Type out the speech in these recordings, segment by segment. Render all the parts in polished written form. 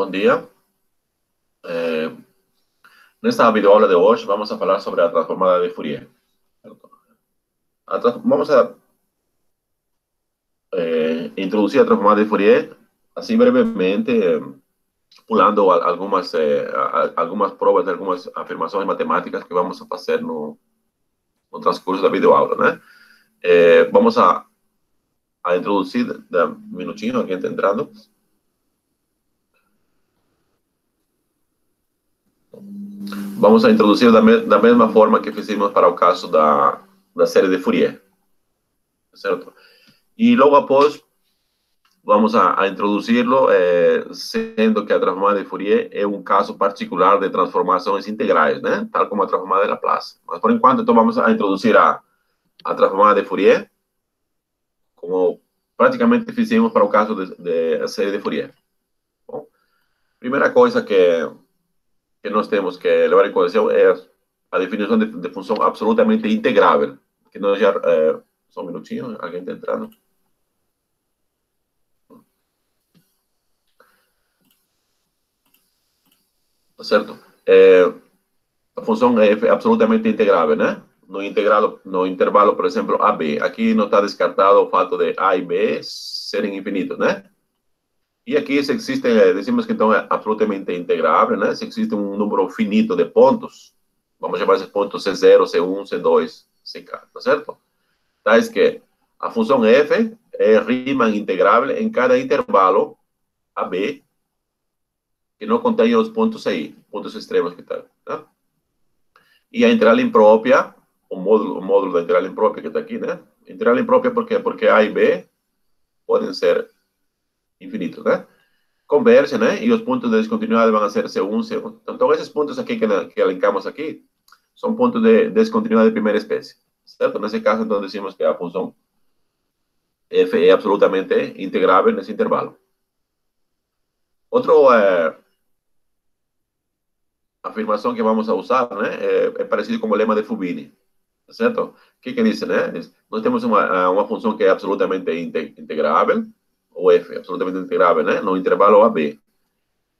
Bom dia. Eh, Nesta videoaula de hoje, vamos a falar sobre a transformada de Fourier. Vamos a introducir a transformada de Fourier, assim brevemente, pulando algumas provas, algumas afirmações matemáticas que vamos a fazer no transcurso da videoaula, né? Vamos a introduzir, dá um minutinho, alguém está entrando. Vamos a introduzir da mesma forma que fizemos para o caso da série de Fourier, certo? E logo após, vamos a introduzi-lo, sendo que a transformada de Fourier é um caso particular de transformações integrais, né? Tal como a transformada de Laplace. Mas, por enquanto, então, vamos a introduzir a transformada de Fourier, como praticamente fizemos para o caso da série de Fourier. Bom, primeira coisa que nós temos que levar em consideração é a definição de função absolutamente integrável, que nós já... só um minutinho, alguém está entrando. Certo? A função f é absolutamente integrável, né? No intervalo, por exemplo, AB. Aqui não está descartado o fato de A e B serem infinitos, né? E aqui, se existe, decimos que então é absolutamente integrável, né? Se existe um número finito de pontos, vamos chamar esses pontos C0, C1, C2, CK, tá certo? Tais que a função f é Riemann integrável em cada intervalo AB que não contém os pontos aí, pontos extremos que tá, tá? E a integral imprópria, o módulo da integral imprópria que está aqui, né? Integral imprópria por quê? Porque A e B podem ser infinitos, né? Convergem, né? E os pontos de descontinuidade vão ser C1, C1. Então, esses pontos aqui que elencamos aqui são pontos de descontinuidade de primeira espécie, certo? Nesse caso, então, decimos que a função f é absolutamente integrável nesse intervalo. Outro afirmação que vamos a usar, né? É parecido com o lema de Fubini. Certo? O que diz, né? Nós temos uma função que é absolutamente integrável, ou f, absolutamente integrável, né? No intervalo AB.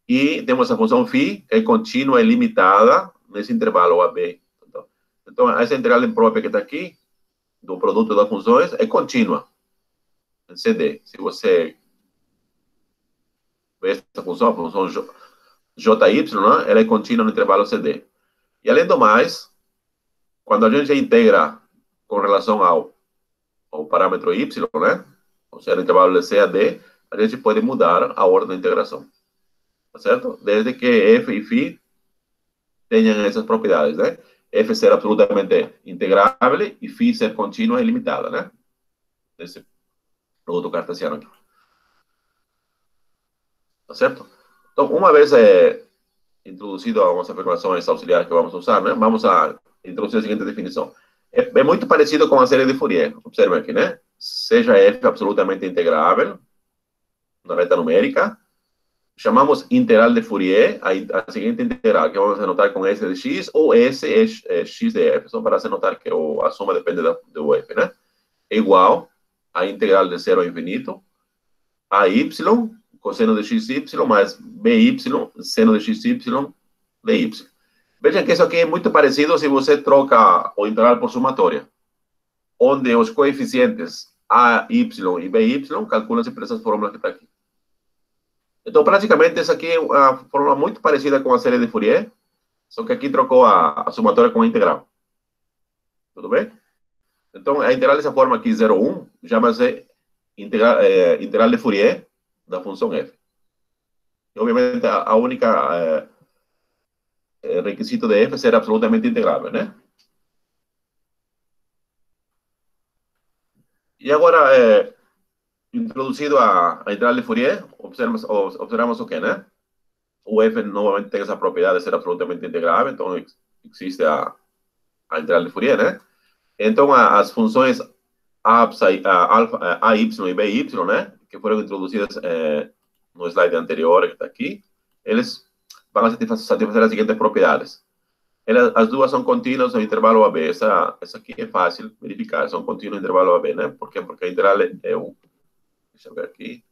E temos a função φ, que é contínua e limitada nesse intervalo AB. Então, essa integral imprópria que está aqui, do produto das funções, é contínua em CD. Se você vê essa função, a função JY, né? Ela é contínua no intervalo CD. E, além do mais, quando a gente integra com relação ao parâmetro y, né? Ou seja, no intervalo de C a D, a gente pode mudar a ordem da integração, tá certo? Desde que f e φ tenham essas propriedades, né? F ser absolutamente integrável e φ ser contínua e limitada, né? Esse produto cartesiano aqui, tá certo? Então, uma vez introduzido algumas afirmações auxiliares que vamos usar, né? Vamos a introduzir a seguinte definição. É muito parecido com a série de Fourier. Observe aqui, né? Seja f absolutamente integrável na reta numérica, chamamos integral de Fourier a seguinte integral, que vamos anotar com S de x, ou S é x de f, só para se notar que a soma depende do f, né? É igual a integral de 0 ao infinito, a y, cosseno de xy, mais by, seno de xy, dy. Vejam que isso aqui é muito parecido se você troca o integral por somatória, onde os coeficientes a, y e by calculam-se por essas fórmulas que está aqui. Então, praticamente, essa aqui é uma fórmula muito parecida com a série de Fourier, só que aqui trocou a somatória com a integral. Tudo bem? Então, a integral dessa forma aqui, 0,1, chama-se integral de Fourier da função f. E, obviamente, a única requisito de f é ser absolutamente integrável, né? E agora, introduzido a integral de Fourier, observamos o quê, né? O f novamente tem essa propriedade de ser absolutamente integrável, então existe a integral de Fourier, né? Então, as funções a, y e by, né, que foram introduzidas no slide anterior, que está aqui, eles vão satisfazer as seguintes propriedades. As duas são contínuas no intervalo AB. Essa aqui é fácil verificar, são contínuas no intervalo AB, né? Por quê? Porque a integral é 1. Deixa eu ver aqui.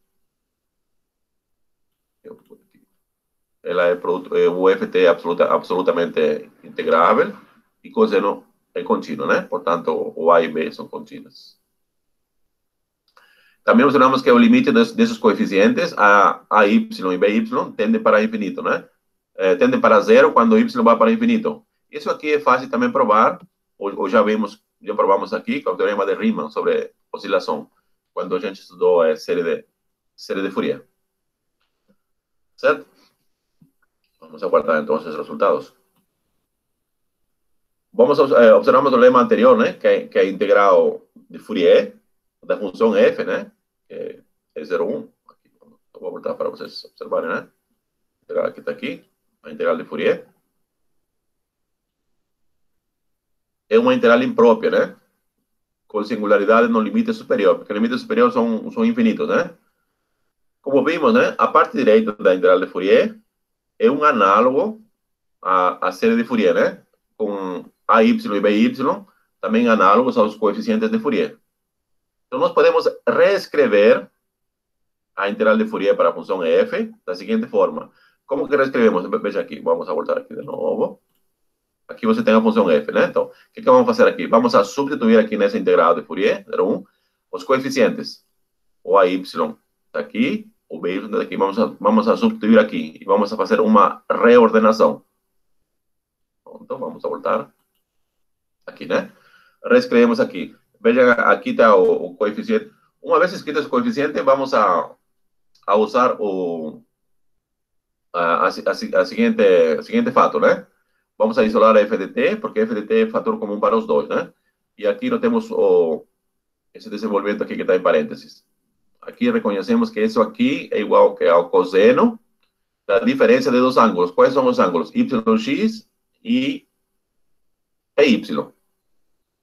o FT é absolutamente integrável e cosseno é contínuo, né? Portanto, o A e B são contínuos. Também observamos que o limite desses coeficientes, a y e by, tende para infinito, né? Tende para zero quando y vai para infinito. Isso aqui é fácil também provar, ou já vimos, já provamos aqui, com o teorema de Riemann sobre oscilação, quando a gente estudou a série de Fourier. Certo? Vamos aguardar então os resultados. Observamos o lema anterior, né? Que é a integral de Fourier da função f, né? Que é 0,1. Aqui, vou voltar para vocês observarem, né? A integral que está aqui, a integral de Fourier. É uma integral imprópria, né? Com singularidade no limite superior, porque o limite superior são infinitos, né? Como vimos, né? A parte direita da integral de Fourier é um análogo à série de Fourier, né? Com AY e BY, também análogos aos coeficientes de Fourier. Então, nós podemos reescrever a integral de Fourier para a função f da seguinte forma. Como que reescrevemos? Veja aqui, vamos a voltar aqui de novo. Aqui você tem a função f, né? Então, o que vamos fazer aqui? Vamos a substituir aqui nessa integral de Fourier, 0,1, os coeficientes. O AY está aqui, o BY está aqui. Vamos a substituir aqui e vamos a fazer uma reordenação. Então, vamos a voltar aqui, né? Reescrevemos aqui. Veja, aqui está o coeficiente. Uma vez escrito esse coeficiente, vamos a usar a seguinte fato, né? Vamos a isolar a f de t, porque f de t é fator comum para os dois, né? E aqui nós temos esse desenvolvimento aqui que está em parênteses. Aqui reconhecemos que isso aqui é igual que ao cosseno da diferença de dois ângulos. Quais são os ângulos? YX e PY.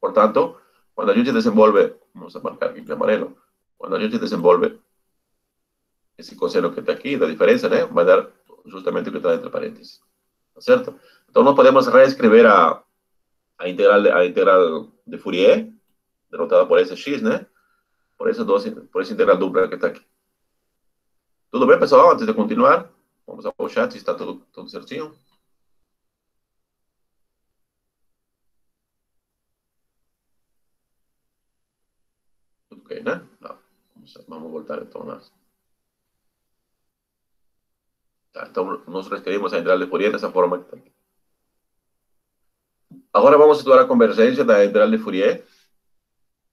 Portanto, quando a gente desenvolve, vamos a marcar aqui de amarelo, quando a gente desenvolve esse cosseno que está aqui, da diferença, né? Vai dar justamente o que está entre parênteses. Tá certo? Então, nós podemos reescrever a integral de Fourier, denotada por esse x, né? Por essa integral dupla que está aqui. Tudo bem, pessoal? Antes de continuar, vamos ao chat, está tudo certinho. Tudo ok, né? Tá. Vamos voltar então. Tá, então, nós reescrevemos a integral de Fourier dessa forma que está aqui. Agora vamos estudar a convergência da integral de Fourier.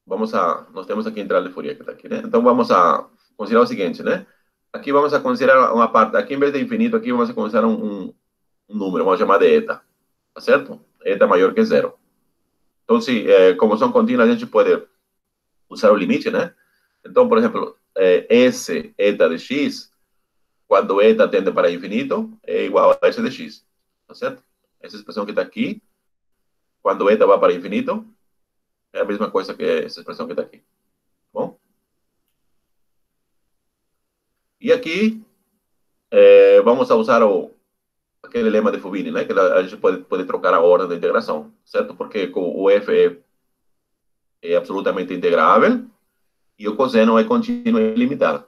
Nós temos aqui a integral de Fourier que está aqui, né? Então, vamos a considerar o seguinte, né? Aqui vamos a considerar uma parte, aqui em vez de infinito, aqui vamos a considerar um número, vamos chamar de eta, tá certo? Eta maior que zero. Então, como são contínuas, a gente pode usar o limite, né? Então, por exemplo, S eta de x, quando eta tende para infinito, é igual a S de x, tá certo? Essa expressão que está aqui, quando eta vai para infinito, é a mesma coisa que essa expressão que está aqui. Bom? E aqui, vamos a usar aquele lema de Fubini, né? Que a gente pode trocar a ordem da integração, certo? Porque o f é absolutamente integrável e o cosseno é contínuo e ilimitado.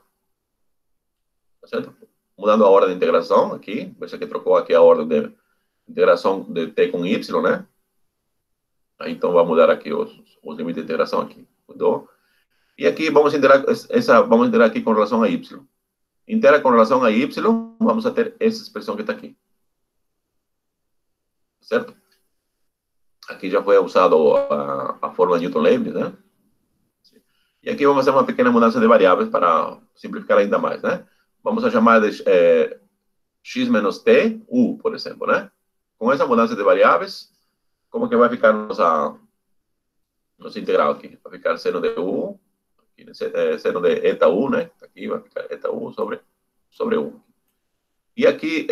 Tá certo? Mudando a ordem da integração aqui, veja que trocou aqui a ordem de integração de t com y, né? Aí, então, vai mudar aqui os limites de integração aqui. Mudou. E aqui vamos integrar aqui com relação a y. Integra com relação a y, vamos a ter essa expressão que está aqui. Certo? Aqui já foi usado a fórmula Newton-Leibniz, né? E aqui vamos fazer uma pequena mudança de variáveis para simplificar ainda mais, né? Vamos a chamar de x menos t, u, por exemplo, né? Com essa mudança de variáveis, como que vai ficar nossa integral aqui? Vai ficar seno de u, aqui, seno de eta u, né? Aqui vai ficar eta u sobre u. E aqui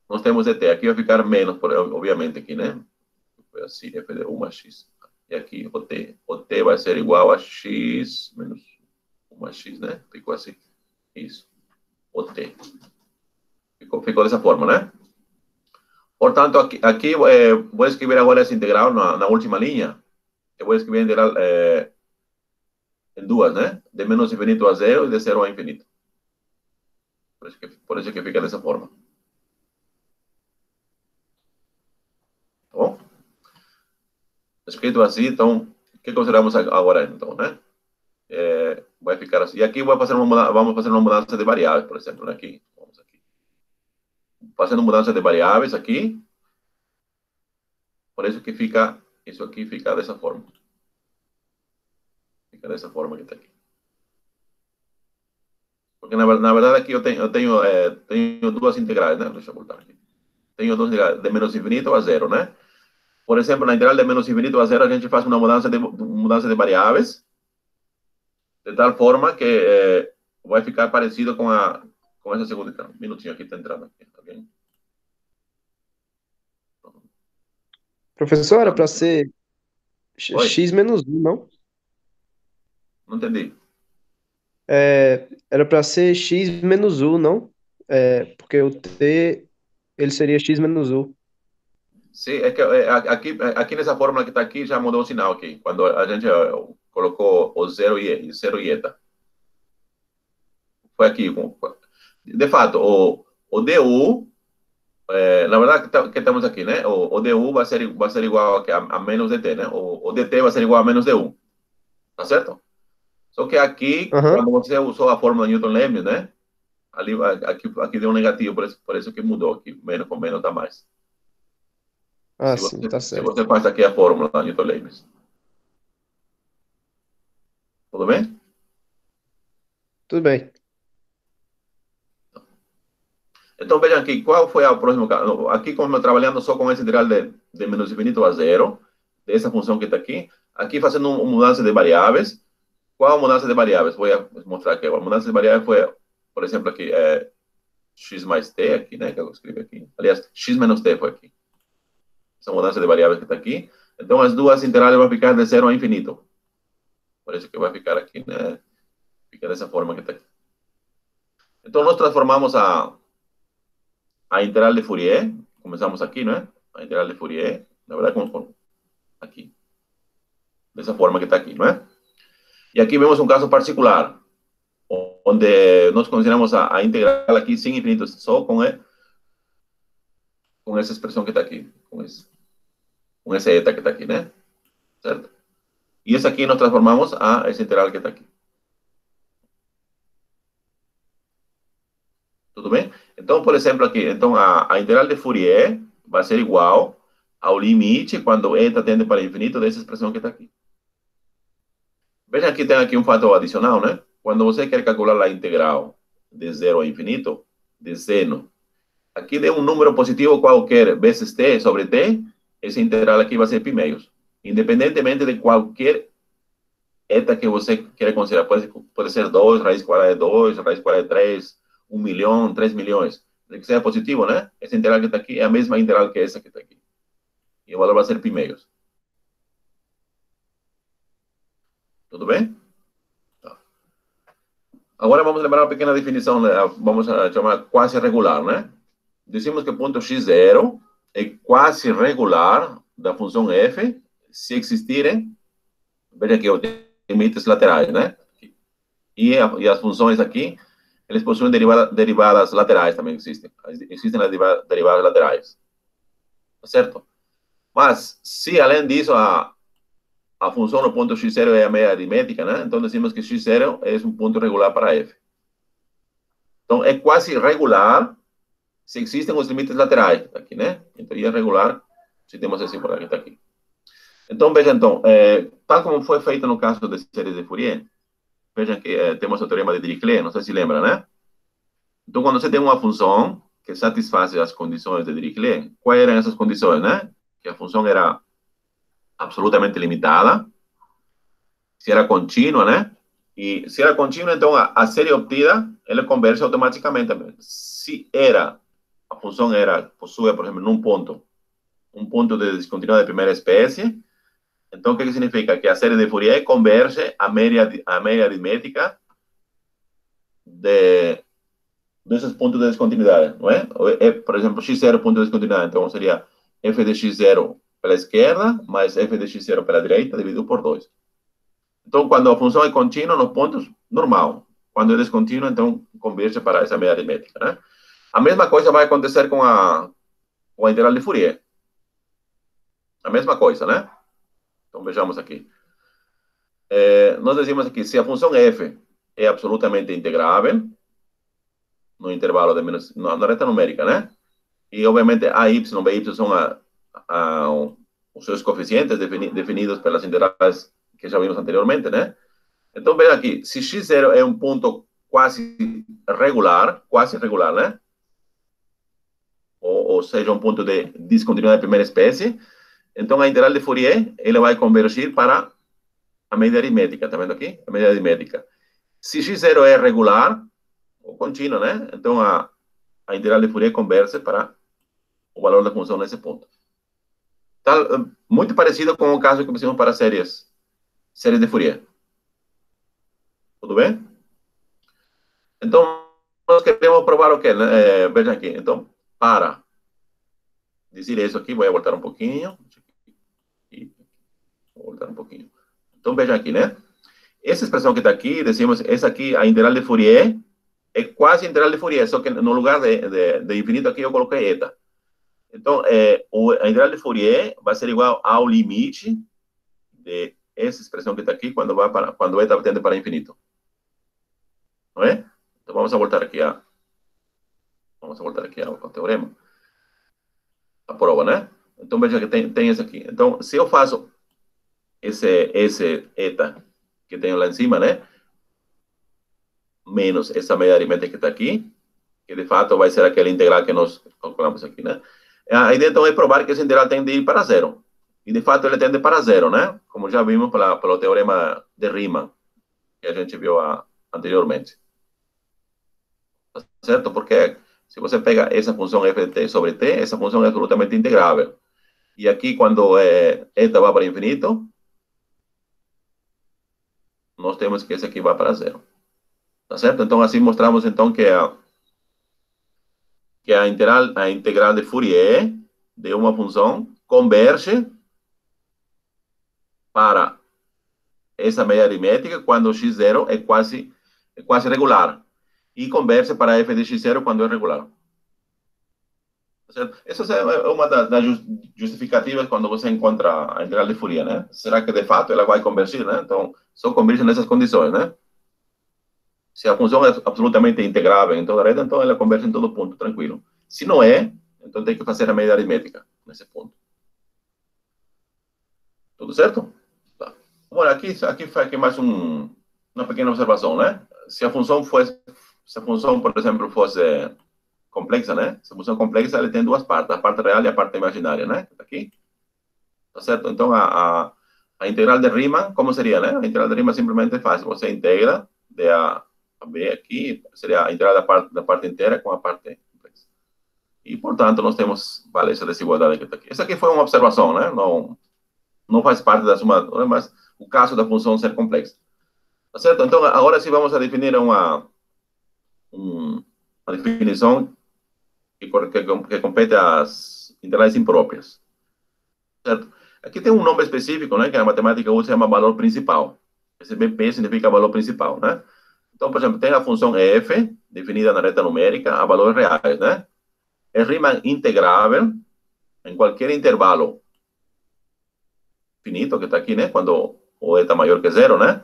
nós temos dt. Aqui vai ficar menos, obviamente, aqui, né? Foi assim, f de u mais x. E aqui o t vai ser igual a x menos 1 mais x, né? Ficou assim. Isso. O t. Ficou dessa forma, né? Portanto, aqui vou escrever agora essa integral na última linha. Eu vou escrever a integral em duas, né? De menos infinito a zero e de zero a infinito. Por isso que fica dessa forma. escrito assim, então, o que consideramos agora, então, né? Vai ficar assim. E aqui vamos fazer uma mudança de variáveis, por exemplo, né? Aqui. Vamos aqui. Fazendo mudança de variáveis aqui. Por isso que fica, isso aqui fica dessa forma. Fica dessa forma que está aqui. Porque, na verdade, aqui tenho duas integrais, né? Deixa eu voltar aqui. Tenho duas integrais, de menos infinito a zero, né? Por exemplo, na integral de menos infinito a zero, a gente faz uma mudança de variáveis, de tal forma que vai ficar parecido com essa segunda integral. Um minutinho aqui, está entrando aqui. Tá bem? Professor, era para ser Oi? x menos um, não? Não entendi. Era para ser x menos u, não? Porque o t, ele seria x menos u. Sim, é que aqui nessa fórmula que está aqui já mudou o sinal aqui. Quando a gente colocou o zero e zero e eta. Foi aqui. De fato, o du, na verdade que estamos aqui, né? O du vai ser igual a menos dt, né? O dt vai ser igual a menos du. Tá certo? Só que aqui, Aham. quando você usou a fórmula Newton-Lewis, né? Ali, aqui deu um negativo, por isso que mudou aqui. Menos com menos dá mais. Ah, sim, tá Se certo. você faz aqui a fórmula da Newton-Lewis. Tudo bem? Tudo bem. Então, vejam aqui, qual foi o próximo caso? Aqui, como eu trabalhando só com esse integral de menos infinito a zero, dessa função que está aqui, aqui fazendo uma mudança de variáveis. Qual a mudança de variáveis? Vou mostrar aqui. A mudança de variáveis foi, por exemplo, aqui, x mais t, aqui, né, que eu escrevi aqui. Aliás, x menos t foi aqui. Essa mudança de variáveis que está aqui. Então, as duas integrais vão ficar de zero a infinito. Por isso que vai ficar aqui, né? Fica dessa forma que está aqui. Então, nós transformamos a integral de Fourier, começamos aqui, né? A integral de Fourier, na verdade, aqui, dessa forma que está aqui, não é? E aqui vemos um caso particular, onde nós consideramos a integral aqui sem infinito, só com essa expressão que está aqui, com esse eta que está aqui, né? Certo? E essa aqui nós transformamos a essa integral que está aqui. Tudo bem? Então, por exemplo, aqui, então a integral de Fourier vai ser igual ao limite quando eta tende para infinito dessa expressão que está aqui. Veja que tem aqui um fator adicional, né? Quando você quer calcular a integral de zero a infinito, de seno, aqui dê um número positivo qualquer vezes t sobre t, essa integral aqui vai ser π meios. Independentemente de qualquer eta que você queira considerar. Pode ser 2, raiz quadrada de 2, raiz quadrada de 3, 1 milhão, 3 milhões. Que seja positivo, né? Essa integral que está aqui é a mesma integral que essa que está aqui. E o valor vai ser π meios. Tudo bem? Agora vamos lembrar uma pequena definição, né? Vamos chamar quase regular, né? Dizemos que o ponto x0 é quase regular da função f se existirem, veja aqui, os limites laterais, né? E as funções aqui, eles possuem derivadas laterais também existem. Existem as derivadas laterais. Tá certo? Mas, se além disso a função no ponto x0 é a meia aritmética, né? Então, decimos que x0 é um ponto regular para f. Então, é quase regular se existem os limites laterais, tá aqui, né? Então, é regular se temos esse por aqui, tá aqui. Então, veja, então, tal como foi feito no caso de séries de Fourier, vejam que temos o teorema de Dirichlet, não sei se lembra, né? Então, quando você tem uma função que satisfaz as condições de Dirichlet, quais eram essas condições, né? Que a função era absolutamente limitada, se era contínua, né? E se era contínua, então a série obtida, ela converge automaticamente. Se a função possui, por exemplo, num ponto, um ponto de descontinuidade de primeira espécie, então o que significa? Que a série de Fourier converge a média aritmética desses pontos de descontinuidade, não é? Por exemplo, x0 ponto de descontinuidade, então seria f de x0 pela esquerda mais f de x0 pela direita dividido por 2. Então, quando a função é contínua nos pontos, normal. Quando é descontínua, então converge para essa média aritmética, né? A mesma coisa vai acontecer com a integral de Fourier. A mesma coisa, né? Então, vejamos aqui. Nós dizemos aqui, se a função f é absolutamente integrável, no intervalo de menos, na reta numérica, né? E, obviamente, a y, b, y são os seus coeficientes definidos pelas integrais que já vimos anteriormente, né? Então, veja aqui, se x0 é um ponto quase regular, né? Ou seja, um ponto de descontinuidade de primeira espécie, então a integral de Fourier, ele vai convergir para a medida aritmética, tá vendo aqui? A medida aritmética. Se x0 é regular, ou contínuo, né? Então a integral de Fourier converge para o valor da função nesse ponto. Tá muito parecido com o caso que fizemos para séries de Fourier. Tudo bem? Então, nós queremos provar o quê? Veja aqui. Então, para dizer isso aqui, vou voltar um pouquinho. Vou voltar um pouquinho. Então, veja aqui, né? Essa expressão que está aqui, decimos, essa aqui, a integral de Fourier, é quase a integral de Fourier, só que no lugar de infinito aqui eu coloquei eta. Então, a integral de Fourier vai ser igual ao limite de essa expressão que está aqui quando eta tende para infinito. Não é? Então, vamos voltar aqui ao teorema. A prova, né? Então, veja que tem esse aqui. Então, se eu faço esse eta que tenho lá em cima, né? Menos essa medida aritmética que está aqui, que de fato vai ser aquela integral que nós calculamos aqui, né? A ideia, então, é provar que esse integral tende a ir para zero. E, de fato, ele tende para zero, né? Como já vimos pelo teorema de Riemann, que a gente viu anteriormente. Tá certo? Porque se você pega essa função f de t sobre t, essa função é absolutamente integrável. E aqui, quando eta vai para infinito, nós temos que esse aqui vai para zero. Tá certo? Então, assim mostramos, então, que a integral de Fourier de uma função converge para essa medida aritmética quando x0 é quase regular. E converge para f de x0 quando é regular. Tá certo? Essa é uma das justificativas quando você encontra a integral de Fourier, né? Será que, de fato, ela vai convergir, né? Então, só converge nessas condições, né? Se a função é absolutamente integrável em toda a rede, então ela converge em todo ponto, tranquilo. Se não é, então tem que fazer a medida aritmética nesse ponto. Tudo certo? Tá. Bom, aqui mais uma pequena observação, né? Se a função, por exemplo, fosse complexa, né? Se a função complexa, ela tem duas partes, a parte real e a parte imaginária, né? Tá aqui. Tá certo? Então, a integral de Riemann, como seria, né? A integral de Riemann simplesmente é fácil. Você integra de a B aqui, seria a integral da parte inteira com a parte complexa. E, portanto, nós temos, essa desigualdade que está aqui. Essa aqui foi uma observação, né? Não faz parte da suma, mas o caso da função ser complexa. Tá certo? Então, agora sim vamos a definir uma definição que compete às integrais impróprias. Certo? Aqui tem um nome específico, né? Que a matemática usa, se chama valor principal. Esse BP significa valor principal, né? Então, por exemplo, tem a função f, definida na reta numérica, a valores reais, né? É Riemann integrável em qualquer intervalo finito, que está aqui, né? Quando o eta maior que zero, né?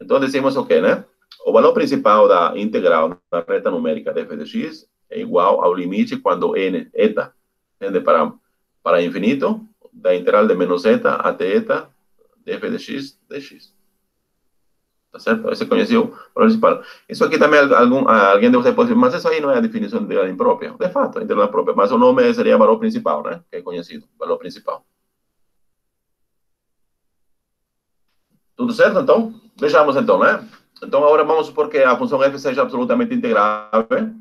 Então, decimos o quê, né? O valor principal da integral da reta numérica de f de x é igual ao limite quando n, eta, tende para infinito, da integral de menos eta até eta de f de x dx. Tá certo? Esse conheceu o valor principal. Isso aqui também, alguém de vocês pode dizer, mas isso aí não é a definição de integral imprópria. De fato, a integral própria, mas o nome seria valor principal, né? Que é conhecido, valor principal. Tudo certo, então? Vejamos, então, né? Então, agora vamos supor que a função f seja absolutamente integrável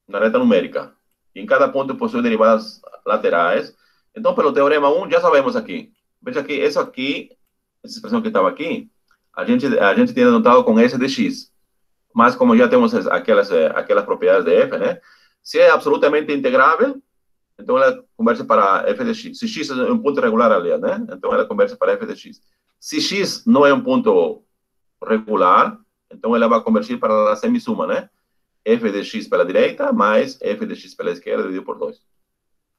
na reta numérica. E em cada ponto possui derivadas laterais. Então, pelo teorema 1, já sabemos aqui. Veja que essa expressão que estava aqui, a gente tinha notado com S de x. Mas como já temos aquelas propriedades de f, né? Se é absolutamente integrável, então ela converge para f de x. Se x é um ponto regular ali, né? Então ela converge para f de x. Se x não é um ponto regular, então ela vai convergir para a semissuma, né? F de x pela direita mais f de x pela esquerda dividido por 2.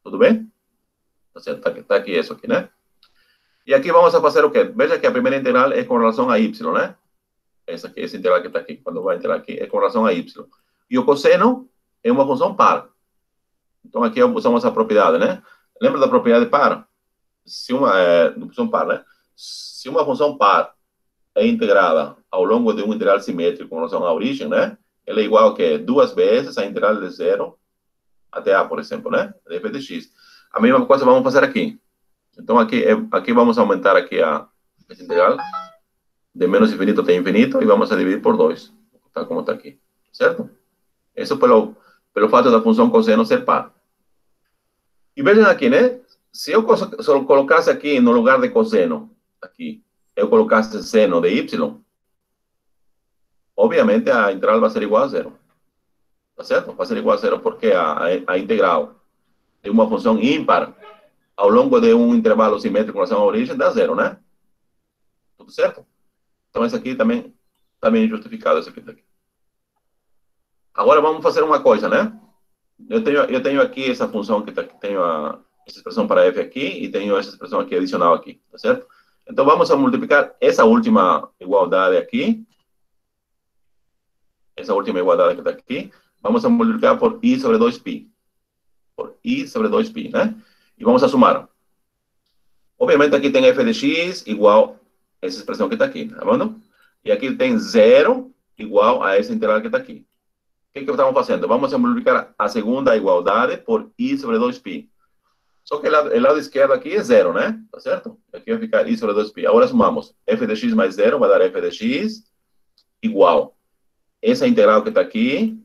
Tudo bem? Tá certo? Tá aqui isso aqui, né? E aqui vamos a fazer o quê? Veja que a primeira integral é com relação a y, né? Essa aqui, essa integral que está aqui, quando vai entrar aqui, é com relação a y. E o cosseno é uma função par. Então, aqui usamos a propriedade, né? Lembra da propriedade par? Se uma função par, né? Se uma função par é integrada ao longo de um integral simétrico com relação à origem, né? Ela é igual a quê? Duas vezes a integral de 0 até a, por exemplo, né? De f de x. A mesma coisa vamos fazer aqui. Então, aqui vamos aumentar aqui essa integral de menos infinito até infinito e vamos a dividir por 2, tal como está aqui, certo? Isso pelo fato da função cosseno ser par. E vejam aqui, né? Se eu colocasse aqui no lugar de cosseno, aqui, eu colocasse seno de y, obviamente a integral vai ser igual a 0. Tá certo? Vai ser igual a 0 porque a integral de uma função ímpar ao longo de um intervalo simétrico com relação à origem dá 0, né? Tudo certo? Então, esse aqui também está bem justificado. Esse aqui. Agora, vamos fazer uma coisa, né? Eu tenho aqui essa função que tenho essa expressão para f aqui e tenho essa expressão aqui adicional aqui, tá certo? Então, vamos a multiplicar essa última igualdade aqui. Essa última igualdade que está aqui. Vamos a multiplicar por i sobre 2π. Por i sobre 2π, né? E vamos a somar. Obviamente, aqui tem f de x igual a essa expressão que está aqui, tá vendo? E aqui tem 0 igual a essa integral que está aqui. O que estamos fazendo? Vamos a multiplicar a segunda igualdade por i sobre 2π. Só que o lado esquerdo aqui é 0, né? Tá certo? Aqui vai ficar i sobre 2π. Agora somamos. F de x mais 0 vai dar f de x igual essa integral que está aqui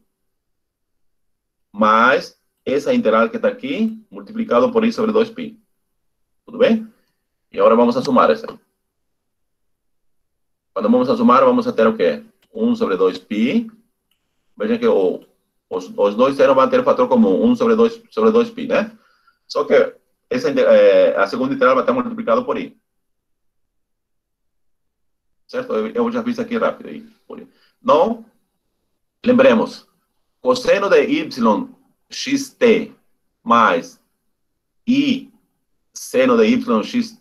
mais essa integral que está aqui multiplicado por i sobre 2π. Tudo bem? E agora vamos a somar essa. Quando vamos a somar, vamos a ter o quê? 1 sobre 2π. Vejam que os dois zeros vão ter o fator comum, 1 sobre 2π, né? Só que a segunda integral vai estar multiplicado por i. Certo? Eu já fiz aqui rápido. Por i. Não, lembremos, cosseno de y xt mais i seno de y x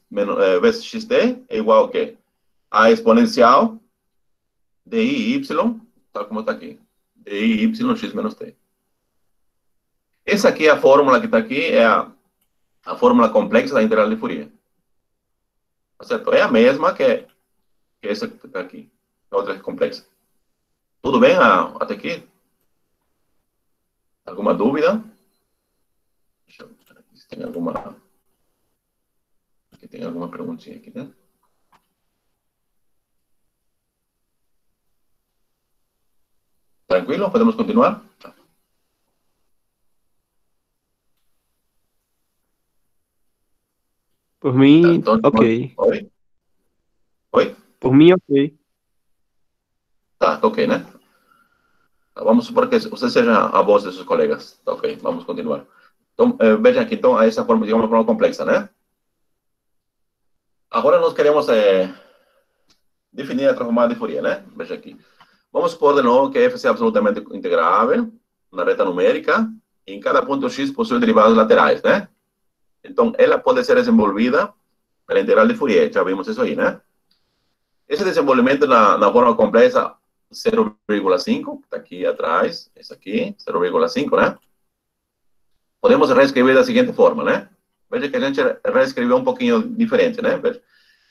vezes xt é igual a quê? A exponencial de i y, tal como está aqui. De i y x menos t. Essa aqui é a fórmula que está aqui, é a fórmula complexa da integral de Fourier. Tá certo? É a mesma que essa que está aqui. A outra é complexa. Tudo bem até aqui? Alguma dúvida? Deixa eu ver se tem alguma... Aqui tem alguma perguntinha aqui, né? Tranquilo? Podemos continuar? Por mim, Então, ok. oi? Oi? Por mim, ok. Tá, ok, né? Vamos supor que você seja a voz dos seus colegas. Tá, ok, vamos continuar. Então, vejam aqui, então, essa forma, digamos, uma forma complexa, né? Agora nós queremos definir a transformada de Fourier, né? Veja aqui. Vamos supor de novo que f é absolutamente integrável na reta numérica e em cada ponto x possui derivadas laterais, né? Então, ela pode ser desenvolvida pela integral de Fourier. Já vimos isso aí, né? Esse desenvolvimento na forma complexa 0,5, está aqui atrás, esse aqui, 0,5, né? Podemos reescrever da seguinte forma, né? Veja que a gente reescreveu um pouquinho diferente, né? Veja.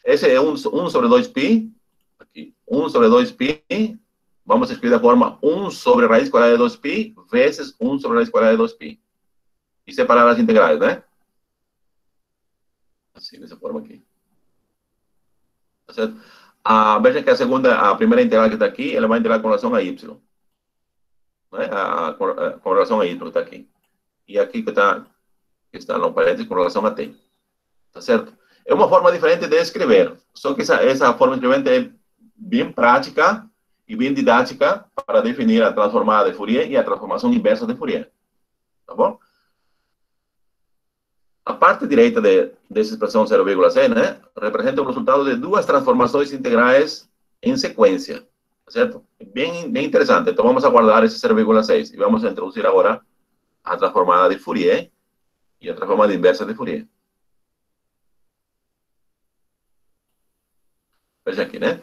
Esse é 1 sobre 2π, aqui, 1 sobre 2π, vamos escrever da forma 1 sobre raiz quadrada de 2π vezes 1 sobre raiz quadrada de 2π. E separar as integrais, né? Assim, dessa forma aqui. Tá certo? Veja que a primeira integral que está aqui, ela vai integrar com relação a y. Né? Com relação a y que está aqui. E aqui que está no parênteses com relação a t. Tá certo? É uma forma diferente de escrever. Só que essa forma de escrever é bem prática e bem didática para definir a transformada de Fourier e a transformação inversa de Fourier. Tá bom? A parte direita dessa expressão 0,6, né, representa o resultado de duas transformações integrais em sequência. Tá certo? Bem interessante. Então, vamos aguardar esse 0,6 e vamos introduzir agora a transformada de Fourier e a transformada inversa de Fourier. Veja aqui, né?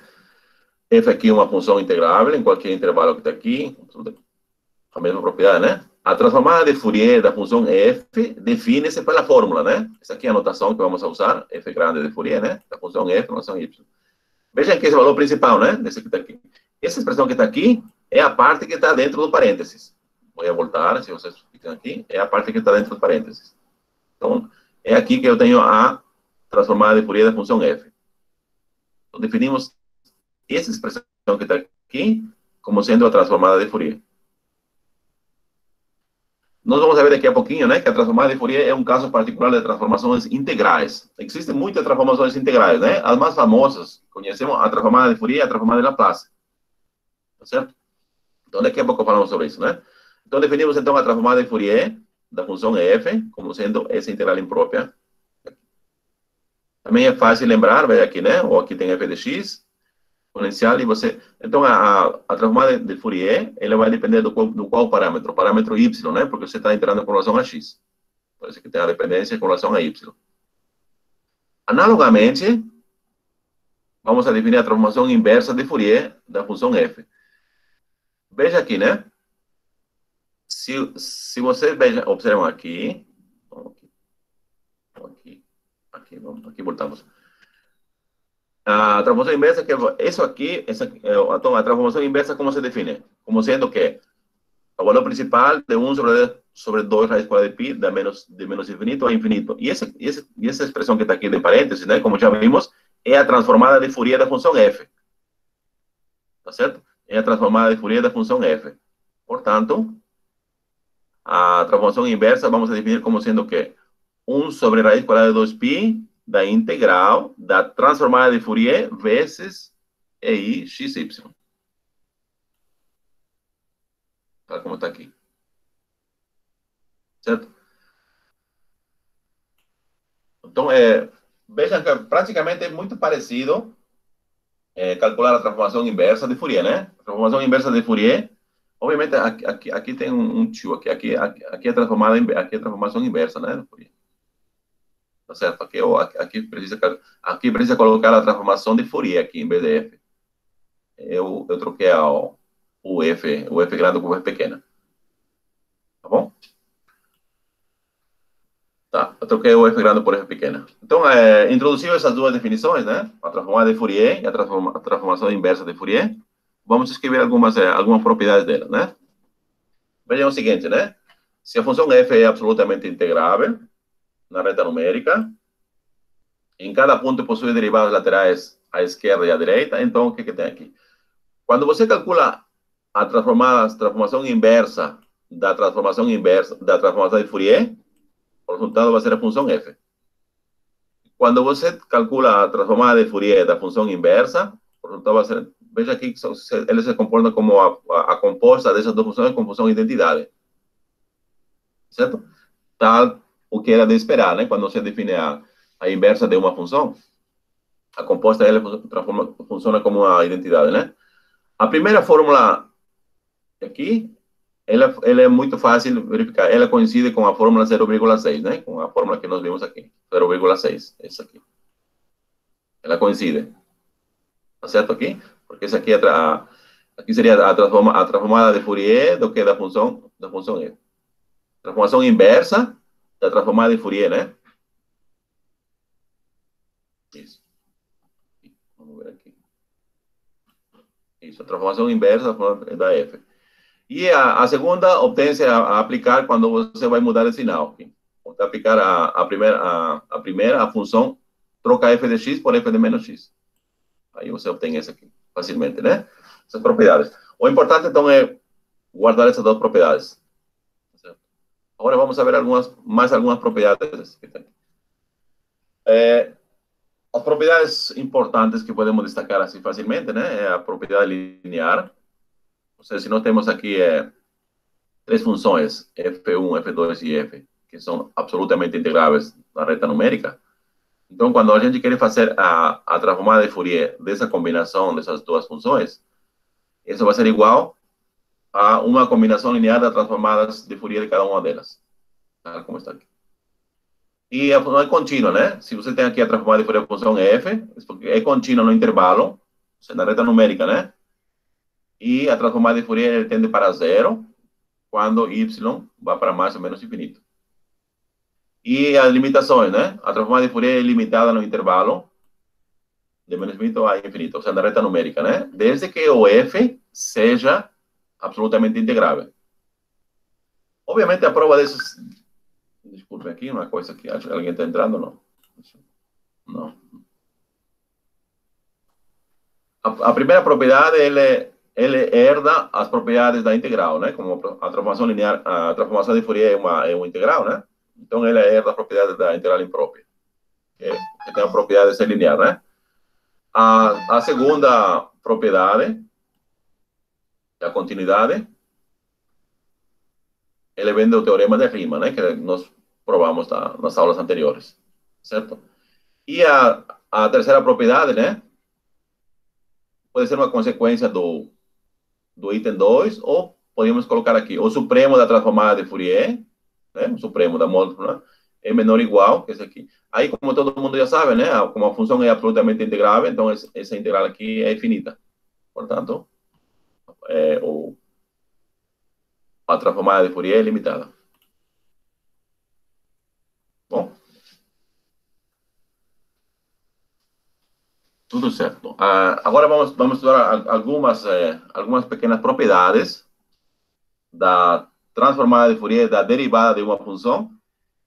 F aqui é uma função integrável em qualquer intervalo que está aqui, a mesma propriedade, né? A transformada de Fourier da função f define-se pela fórmula, né? Essa aqui é a notação que vamos usar, f grande de Fourier, né? Da função f, função y. Veja que esse valor principal, né? Desse que está aqui. Essa expressão que está aqui é a parte que está dentro do parênteses. Vou voltar, se vocês ficam aqui, é a parte que está dentro do parênteses. Então, é aqui que eu tenho a transformada de Fourier da função f. Então, definimos essa expressão que está aqui como sendo a transformada de Fourier. Nós vamos ver daqui a pouquinho, né, que a transformada de Fourier é um caso particular de transformações integrais. Existem muitas transformações integrais, né? As mais famosas, conhecemos a transformada de Fourier e a transformada de Laplace. Tá certo? Então, daqui a pouco falamos sobre isso, né? Então, definimos, então, a transformada de Fourier da função f como sendo essa integral imprópria. Também é fácil lembrar, veja aqui, né? Ou aqui tem f de x, exponencial, e você... Então, a transformada de Fourier, ela vai depender do qual parâmetro? O parâmetro y, né? Porque você está entrando com relação a x. Por isso que tem a dependência com relação a y. Analogamente, vamos a definir a transformação inversa de Fourier da função f. Veja aqui, né? Se vocês observam aqui, aqui voltamos. A transformação inversa, que isso aqui, então, a transformação inversa, como se define? Como sendo que o valor principal de 1 sobre 2 raiz quadrada de pi, de menos infinito a infinito. E essa expressão que está aqui de parênteses, né, como já vimos, é a transformada de Fourier da função f. Tá certo? É a transformada de Fourier da função f. Portanto, a transformação inversa vamos a definir como sendo o quê? 1 sobre raiz quadrada de 2π da integral da transformada de Fourier vezes EI xy. Tá como está aqui. Certo? Então, vejam que praticamente é muito parecido calcular a transformação inversa de Fourier, né? A transformação inversa de Fourier, obviamente, aqui tem um tio, aqui é a transformação inversa, né? De Fourier. Tá certo? Aqui precisa colocar a transformação de Fourier aqui em vez de f. Eu troquei o f grande com o f pequena. Tá bom? Tá, eu troquei o f grande por f pequena. Então, introduziu essas duas definições, né? A transformada de Fourier e a transformação inversa de Fourier. Vamos escrever algumas propriedades dela, né? Vejam o seguinte, né? Se a função f é absolutamente integrável na reta numérica, em cada ponto possui derivadas laterais à esquerda e à direita, então o que tem aqui? Quando você calcula a transformação inversa da transformação de Fourier, o resultado vai ser a função f. Quando você calcula a transformada de Fourier da função inversa, o resultado vai ser... Veja aqui que eles se comportam como a composta dessas duas funções com função identidade. Certo? Tal o que era de esperar, né? Quando você define a inversa de uma função, a composta dela funciona como uma identidade, né? A primeira fórmula aqui, ela é muito fácil de verificar. Ela coincide com a fórmula 0,6, né? Com a fórmula que nós vimos aqui, 0,6, essa aqui. Ela coincide. Tá certo aqui? Porque essa aqui, aqui seria a transformada de Fourier do que da função f. Transformação inversa da transformada de Fourier, né? Isso. Vamos ver aqui. Isso, a transformação inversa da f. E a segunda obtém-se a aplicar quando você vai mudar o sinal. Aqui. Você aplicar a primeira, a função, troca f de x por f de menos x. Aí você obtém essa aqui, facilmente, né? Essas propriedades. O importante, então, é guardar essas duas propriedades. Agora vamos ver mais algumas propriedades. As propriedades importantes que podemos destacar assim facilmente, né? É a propriedade linear. Ou seja, se nós temos aqui três funções, f1, f2 e f, que são absolutamente integráveis na reta numérica, então, quando a gente quer fazer a transformada de Fourier dessa combinação dessas duas funções, isso vai ser igual a uma combinação linear das transformadas de Fourier de cada uma delas. Tá? Como está aqui. E a função é contínua, né? Se você tem aqui a transformada de Fourier da função f, é contínua no intervalo, na reta numérica, né? E a transformada de Fourier tende para zero, quando y vai para mais ou menos infinito. E as limitações, né? A transformada de Fourier é limitada no intervalo de menos infinito a infinito, ou seja, na reta numérica, né? Desde que o f seja absolutamente integrável. Obviamente, a prova desses... Desculpe aqui, uma coisa que acho que alguém está entrando, não? Não. A primeira propriedade, ele herda as propriedades da integral, né? Como a transformação linear, a transformação de Fourier é uma integral, né? Então, ele herda as propriedades da integral imprópria, que tem a propriedade de ser linear, né? A segunda propriedade, a continuidade, ele vem do teorema de Riemann, né? Que nós provamos nas aulas anteriores, certo? E a terceira propriedade, né? Pode ser uma consequência do item 2, ou podemos colocar aqui o supremo da transformada de Fourier, né? O supremo da múltipla, é menor ou igual que esse aqui. Aí, como todo mundo já sabe, né? Como a função é absolutamente integrável, então essa integral aqui é infinita. Portanto, a transformada de Fourier é limitada. Bom, tudo certo. Agora vamos estudar algumas pequenas propriedades da transformada de Fourier, da derivada de uma função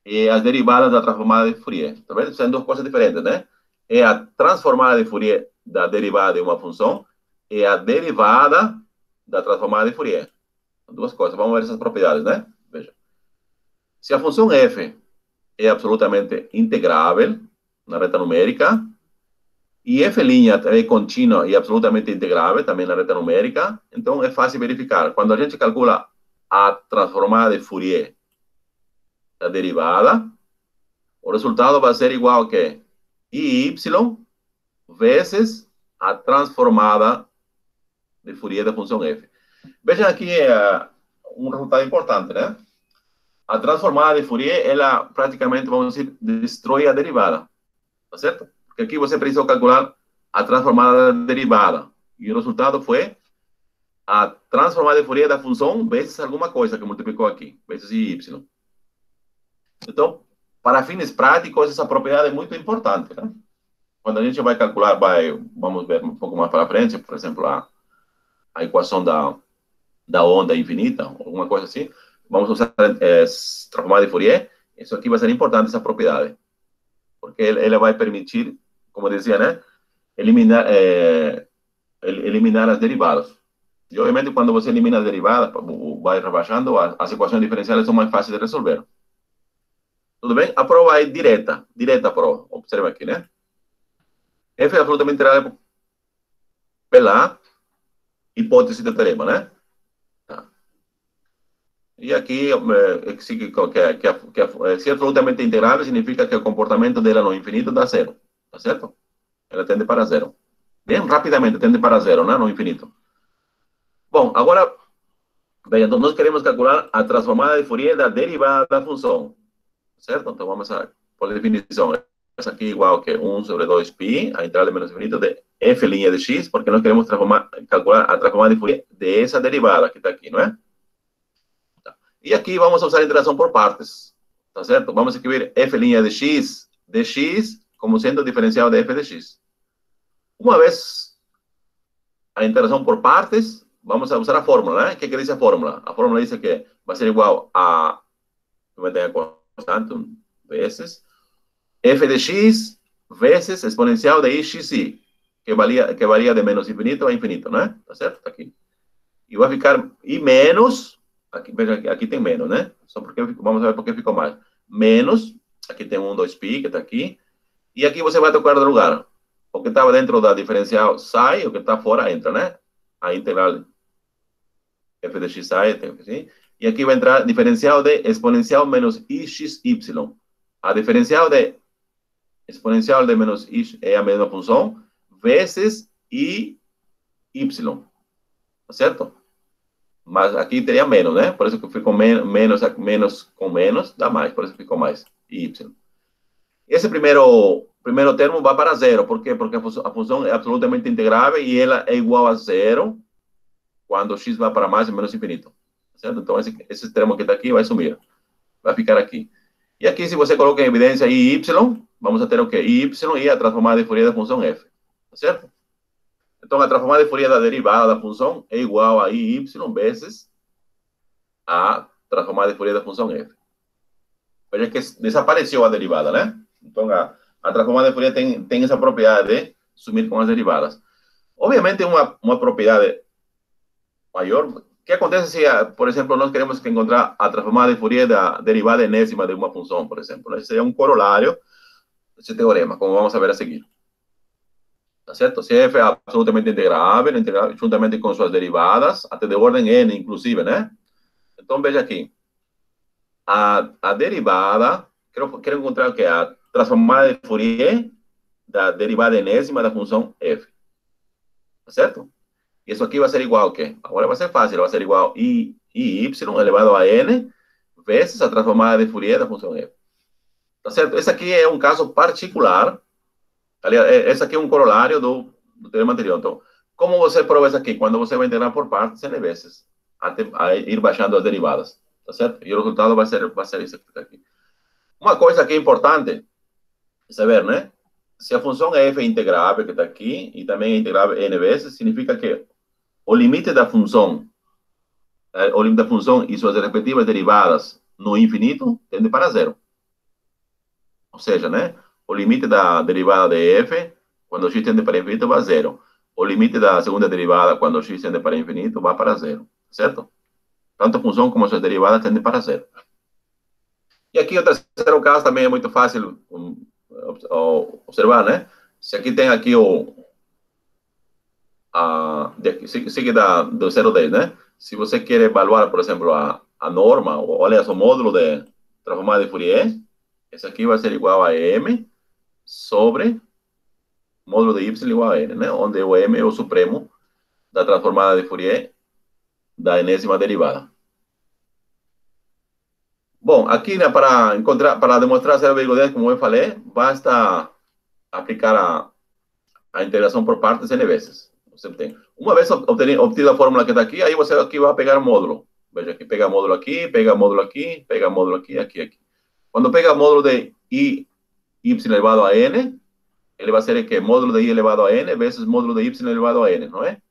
e as derivadas da transformada de Fourier. Tá vendo? São duas coisas diferentes, né? É a transformada de Fourier da derivada de uma função e a derivada da transformada de Fourier. São duas coisas. Vamos ver essas propriedades, né? Veja. Se a função f é absolutamente integrável na reta numérica, e f' é contínua e absolutamente integrável também na reta numérica, então é fácil verificar. Quando a gente calcula a transformada de Fourier da derivada, o resultado vai ser igual a que y vezes a transformada de Fourier da função f. Vejam aqui um resultado importante, né? A transformada de Fourier, ela praticamente, vamos dizer, destrói a derivada, tá certo? Porque aqui você precisou calcular a transformada da derivada, e o resultado foi a transformada de Fourier da função vezes alguma coisa que multiplicou aqui, vezes y. Então, para fins práticos, essa propriedade é muito importante, né? Quando a gente vai calcular, vamos ver um pouco mais para frente, por exemplo, a equação da onda infinita, alguma coisa assim, vamos usar transformada de Fourier, isso aqui vai ser importante, essa propriedade, porque ela vai permitir, como dizia, né, eliminar as derivadas. E, obviamente, quando você elimina as derivadas, vai rebaixando, as equações diferenciais são mais fáceis de resolver. Tudo bem? A prova é direta prova. Observe aqui, né? F é absolutamente integrável pela hipótese do teorema, né? Tá. E aqui, se é absolutamente integrável, significa que o comportamento dela no infinito dá zero. Tá certo? Ela tende para zero. Bem rapidamente, tende para zero, né? No infinito. Bom, agora, bem, então nós queremos calcular a transformada de Fourier da derivada da função. Certo? Então vamos a, por definição, essa aqui é igual que 1 sobre 2π, a integral de menos infinito de f' de x, porque nós queremos calcular a transformada de Fourier dessa derivada que está aqui, não é? Tá. E aqui vamos usar a interação por partes, tá certo? Vamos escrever f' de x como sendo o diferencial de f de x. Uma vez a interação por partes, vamos usar a fórmula, né? O que diz a fórmula? A fórmula diz que vai ser igual a... constante vezes f de x vezes exponencial de xi, que varia de menos infinito a infinito, né? Tá certo? Tá aqui. E vai ficar e menos, aqui tem menos, né? Só porque, vamos ver porque ficou mais. Menos, aqui tem 2π, que está aqui, e aqui você vai trocar de lugar. O que estava dentro da diferencial sai, o que está fora entra, né? A integral f de x sai, tem que assim. E aqui vai entrar diferencial de exponencial menos ixy. A diferencial de exponencial de menos y é a mesma função, vezes y. Tá certo? Mas aqui teria menos, né? Por isso que ficou menos com menos, dá mais. Por isso ficou mais y. Esse primeiro termo vai para zero. Por quê? Porque a função é absolutamente integrável e ela é igual a zero quando x vai para mais ou menos infinito. Certo? Então, esse termo que está aqui vai sumir. Vai ficar aqui. E aqui, se você coloca em evidência i y, vamos a ter o quê? I y e a transformada de Fourier da função f. Certo? Então, a transformada de Fourier da derivada da função é igual a i y vezes a transformada de Fourier da função f. Veja que desapareceu a derivada, né? Então, a transformada de Fourier tem essa propriedade de sumir com as derivadas. Obviamente, uma propriedade maior. O que acontece se, por exemplo, nós queremos encontrar a transformada de Fourier da derivada enésima de uma função, por exemplo? Esse é um corolário desse teorema, como vamos ver a seguir. Tá certo? Se f é absolutamente integrável, juntamente com suas derivadas, até de ordem n, inclusive, né? Então, veja aqui. A derivada, quero encontrar o que? A transformada de Fourier da derivada enésima da função f. Tá certo? Isso aqui vai ser igual ao quê? Agora vai ser fácil, vai ser igual a y elevado a n vezes a transformada de Fourier da função f. Tá certo? Esse aqui é um caso particular. Aliás, esse aqui é um corolário do teorema anterior. Então, como você prova isso aqui? Quando você vai integrar por partes n vezes, até ir baixando as derivadas. Tá certo? E o resultado vai ser isso aqui. Uma coisa que é importante saber, né? Se a função f é integrável, que está aqui, e também é integrável n vezes, significa que o limite da função e suas respectivas derivadas no infinito tende para zero. Ou seja, né? O limite da derivada de f, quando x tende para infinito, vai a zero. O limite da segunda derivada, quando x tende para infinito, vai para zero. Certo? Tanto a função como suas derivadas tendem para zero. E aqui o terceiro caso também é muito fácil observar, né? Se aqui tem aqui sigue do 0 a 10, né? Se você quer evaluar, por exemplo, a norma, olha o módulo de transformada de Fourier, esse aqui vai ser igual a m sobre módulo de y igual a n, né? Onde o m é o supremo da transformada de Fourier da enésima derivada. Bom, aqui, né, para demonstrar a ambiguidade, como eu falei, basta aplicar a integração por partes n vezes. Você tem. Uma vez obtida a fórmula que está aqui, aí você aqui vai pegar o módulo. Veja aqui, pega módulo aqui, pega módulo aqui, pega módulo aqui, aqui. Quando pega módulo de y elevado a n, ele vai ser o quê? Módulo de y elevado a n vezes módulo de y elevado a n, não é?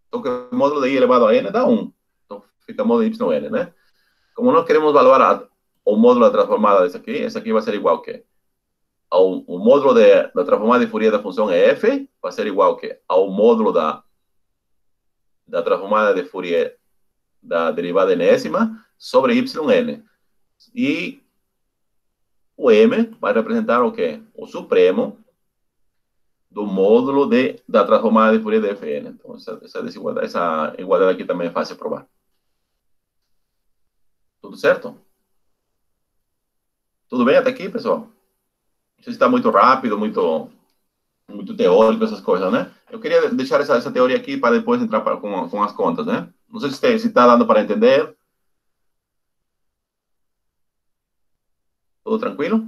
Então, o módulo de y elevado a n dá 1. Então, fica módulo de y n, né? Como nós queremos evaluar o módulo da transformada desse aqui, esse aqui vai ser igual ao quê? O módulo da transformada de Fourier da função f vai ser igual ao quê? Ao módulo da transformada de Fourier da derivada enésima sobre yn. E o m vai representar o quê? O supremo do módulo da transformada de Fourier de fn. Então, essa igualdade aqui também é fácil de provar. Tudo certo? Tudo bem até aqui, pessoal? Não sei se está muito rápido, muito teórico, essas coisas, né? Eu queria deixar essa teoria aqui para depois entrar com as contas, né? Não sei se está dando para entender. Tudo tranquilo?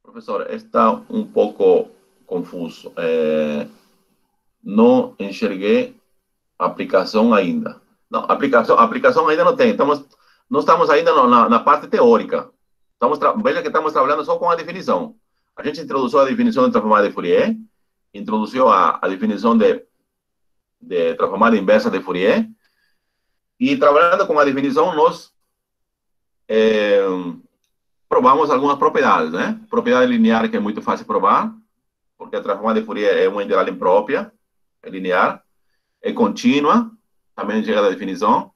Professor, está um pouco confuso. Não enxerguei a aplicação ainda. Não, aplicação ainda não tem. Nós estamos ainda na parte teórica. Veja que estamos trabalhando só com a definição. A gente introduziu a definição de transformada de Fourier, introduziu a definição de transformada inversa de Fourier, e trabalhando com a definição, nós provamos algumas propriedades, né? Propriedade linear, que é muito fácil de provar, porque a transformada de Fourier é uma integral imprópria, é linear, é contínua, também chega da definição,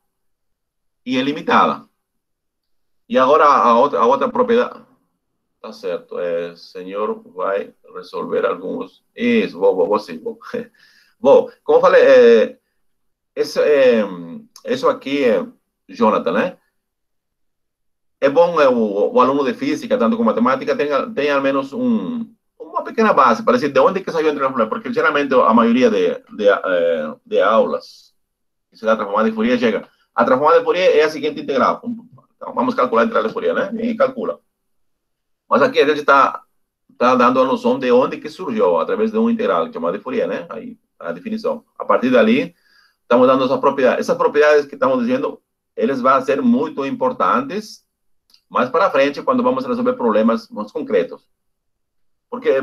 e é limitada. E agora a outra propriedade. Tá certo. O senhor vai resolver alguns. Isso, vou sim. Bom, como eu falei, isso aqui é Jonathan, né? É bom o aluno de física, tanto como matemática, tenha ao menos uma pequena base para dizer de onde que saiu a integral, porque geralmente a maioria de aulas que se dá transformada de Fourier chega. A transformada de Fourier é a seguinte integral. Então, vamos calcular a integral de Fourier, né? E calcula. Mas aqui a gente está dando a noção de onde que surgiu, através de uma integral chamada de Fourier, né? Aí, a definição. A partir dali, estamos dando essas propriedades. Essas propriedades que estamos dizendo, eles vão ser muito importantes mais para frente, quando vamos resolver problemas mais concretos. Porque,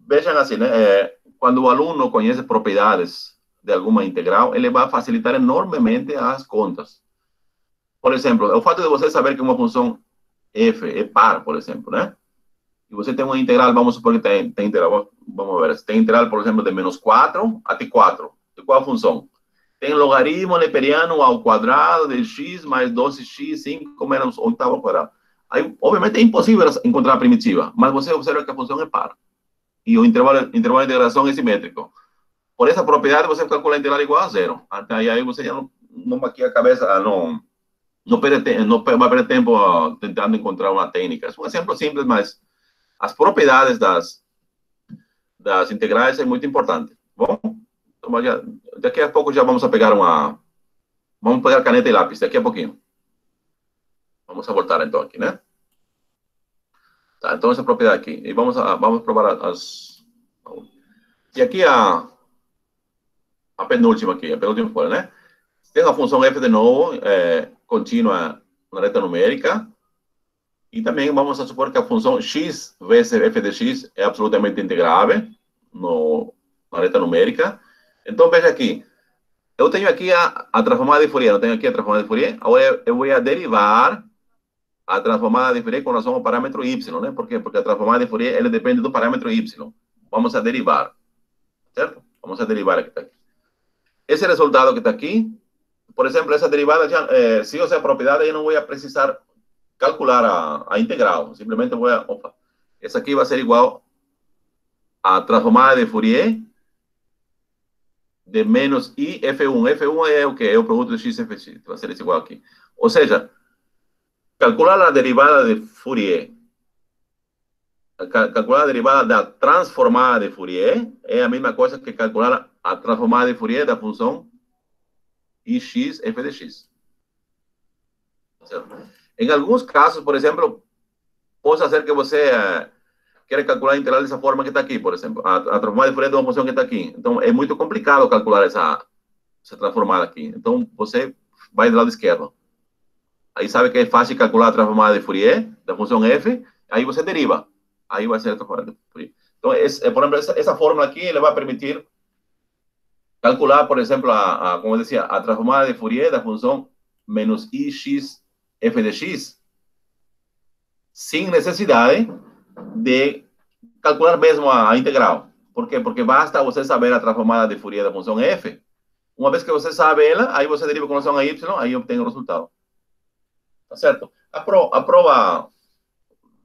vejam assim, né? Quando o aluno conhece propriedades de alguma integral, ele vai facilitar enormemente as contas. Por exemplo, o fato de você saber que uma função f é par, por exemplo, né? E você tem uma integral, vamos supor que tem integral, vamos ver, tem integral, por exemplo, de menos 4 até 4. De qual função? Tem logaritmo neperiano ao quadrado de x mais 12x, 5 menos oitavo ao quadrado. Aí, obviamente, é impossível encontrar a primitiva, mas você observa que a função é par. E o intervalo de integração é simétrico. Por essa propriedade, você calcula a integral igual a zero. Até aí você já não maquia a cabeça, não vai perder tempo tentando encontrar uma técnica. É um exemplo simples, mas as propriedades das integrais é muito importante. Bom, então, daqui a pouco já vamos pegar vamos pegar caneta e lápis, daqui a pouquinho. Vamos voltar então aqui, né? Tá, então essa propriedade aqui. E vamos provar as... E aqui a penúltima aqui, a penúltima folha, né? Tem a função f de novo, contínua na reta numérica. E também vamos a supor que a função x vezes f de x é absolutamente integrável na reta numérica. Então, veja aqui. Eu tenho aqui a transformada de Fourier. Eu tenho aqui a transformada de Fourier. Agora eu vou derivar a transformada de Fourier com relação ao parâmetro y, né? Por quê? Porque a transformada de Fourier, ele depende do parâmetro y. Vamos a derivar. Certo? Vamos a derivar aqui. Tá aqui. Esse resultado que está aqui, por exemplo, essa derivada, se eu sei a propriedade, eu não vou precisar calcular a integral. Simplesmente vou essa aqui vai ser igual a transformada de Fourier de menos i f1. F1 é o que? É o produto de x e fx. Vai ser igual aqui. Ou seja, calcular a derivada de Fourier, calcular a derivada da transformada de Fourier é a mesma coisa que calcular a transformada de Fourier da função ix f de x. Certo? Em alguns casos, por exemplo, pode ser que você quer calcular a integral dessa forma que está aqui, por exemplo. A transformada de Fourier de uma função que está aqui. Então, é muito complicado calcular essa transformada aqui. Então, você vai do lado esquerdo. Aí sabe que é fácil calcular a transformada de Fourier da função f, aí você deriva. Aí vai ser a transformada de Fourier. Então, por exemplo, essa fórmula aqui, ela vai permitir calcular, por exemplo, como eu dizia, a transformada de Fourier da função menos ix f de x, sem necessidade de calcular mesmo a integral. Por quê? Porque basta você saber a transformada de Fourier da função f. Uma vez que você sabe ela, aí você deriva com relação a y, aí obtém o resultado. Tá certo? A prova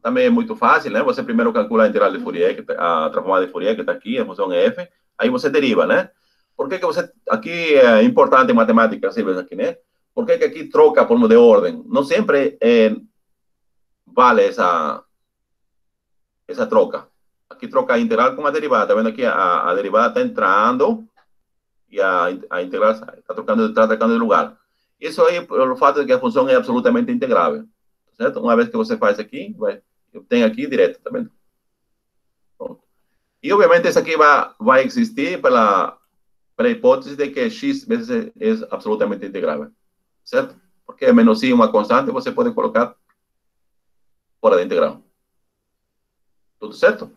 também é muito fácil, né? Você primeiro calcula a integral de Fourier, a transformada de Fourier que está aqui, a função f, aí você deriva, né? Por que você... Aqui é importante em matemática, assim, aqui, né? Por que aqui troca por de ordem? Não sempre vale essa troca. Aqui troca a integral com a derivada. Tá vendo aqui? A derivada está entrando e a integral está trocando de lugar. Isso aí, pelo fato de que a função é absolutamente integrável. Certo? Uma vez que você faz aqui, eu tenho aqui direto, tá vendo? Pronto. E, obviamente, isso aqui vai existir pela hipótese de que x vezes é absolutamente integrável. Certo? Porque menos i uma constante, você pode colocar fora da integral. Tudo certo?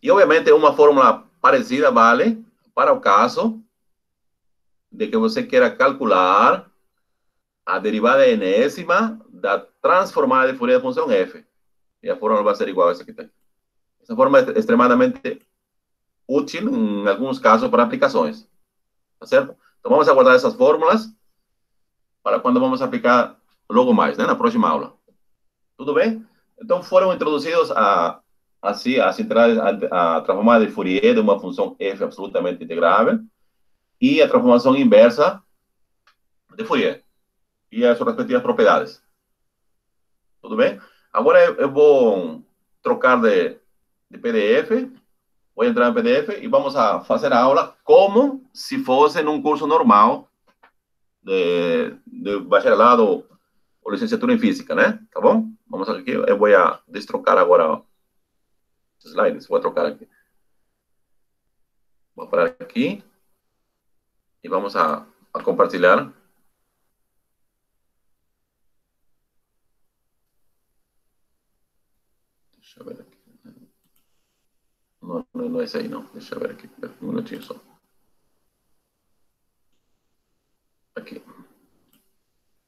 E, obviamente, uma fórmula parecida vale para o caso de que você queira calcular a derivada enésima da transformada de Fourier da função f. E a fórmula vai ser igual a essa aqui. Essa fórmula é extremamente útil em alguns casos para aplicações. Tá certo? Então, vamos aguardar essas fórmulas para quando vamos aplicar logo mais, né? Na próxima aula. Tudo bem? Então, foram introduzidos assim, a transformada de Fourier de uma função f absolutamente integrável e a transformação inversa de Fourier e as suas respectivas propriedades. Tudo bem? Agora eu vou trocar de PDF, vou entrar no PDF e vamos a fazer a aula como se fosse num curso normal de bacharelado ou licenciatura em física, né? Tá bom? Vamos aqui, eu vou destrocar agora os slides, vou trocar aqui. Vou parar aqui e vamos a compartilhar. Deixa eu ver aqui. Não é esse aí, não. Deixa eu ver aqui. Um minutinho só. Aqui.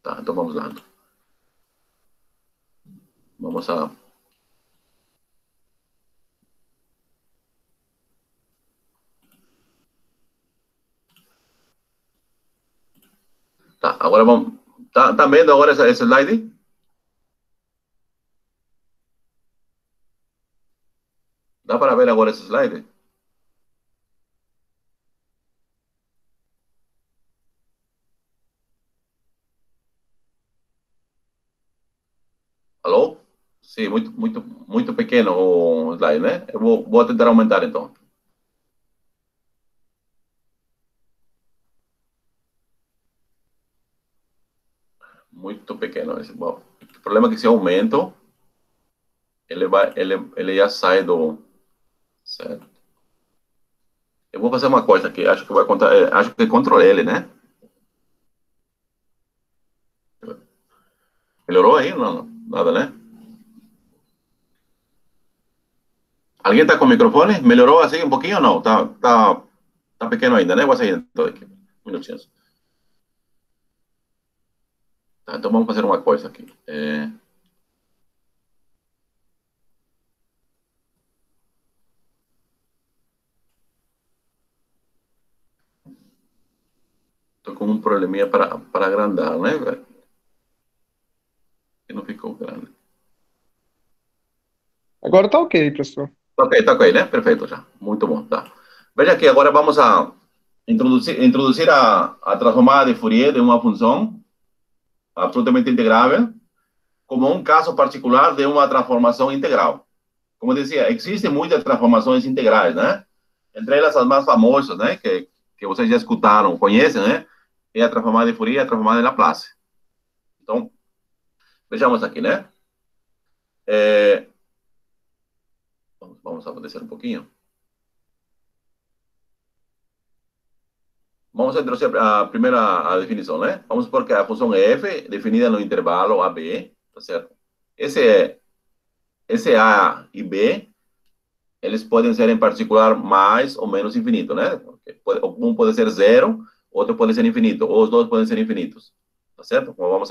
Tá, então vamos lá. Vamos a... Tá, agora vamos... Tá vendo agora esse slide? Dá para ver agora esse slide? Alô? Sim, muito pequeno o slide, né? Eu vou tentar aumentar então. Muito pequeno esse. Bom, o problema é que se eu aumento, ele já sai do... Certo. Eu vou fazer uma coisa aqui, acho que vai contar, acho que é Ctrl L, né? Melhorou aí? Não, nada, né? Alguém está com o microfone? Melhorou assim um pouquinho ou não? Tá pequeno ainda, né? Vou sair então aqui. Minutinhos. Tá, então vamos fazer uma coisa aqui. Tô com um probleminha para agrandar, né, velho? Que não ficou grande. Agora tá ok, professor. Tá ok, né? Perfeito já. Muito bom, tá. Veja aqui, agora vamos a introduzir a transformada de Fourier de uma função absolutamente integrável como um caso particular de uma transformação integral. Como eu dizia, existem muitas transformações integrais, né? Entre elas, as mais famosas, né? Que vocês já escutaram, conhecem, né? É a transformada de Fourier e a transformada de Laplace. Então, vejamos aqui, né? Vamos a descer um pouquinho. Vamos a introduzir a primeira definição, né? Vamos supor que a função f, definida no intervalo AB, tá certo? Esse A e B, eles podem ser em particular mais ou menos infinito, né? Um pode ser zero, outro pode ser infinito, ou os dois podem ser infinitos, tá certo? Como vamos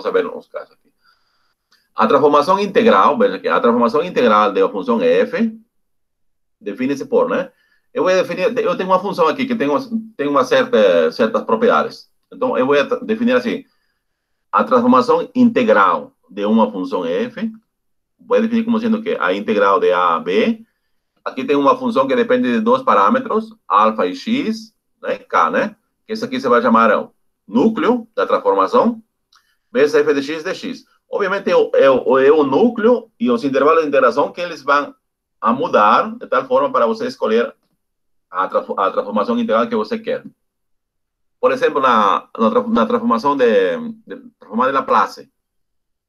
a ver nos casos aqui. A transformação integral, veja aqui, a transformação integral da função f define-se por, né? Eu tenho uma função aqui que tem certas propriedades. Então, eu vou definir assim, a transformação integral de uma função f, vou definir como sendo que a integral de a a b, aqui tem uma função que depende de dois parâmetros, alfa e x, né, k, né? Esse aqui você vai chamar o núcleo da transformação, vezes f de x dx. Obviamente, é o núcleo e os intervalos de interação que eles vão a mudar de tal forma para você escolher a transformação integral que você quer. Por exemplo, na transformação transformada de Laplace,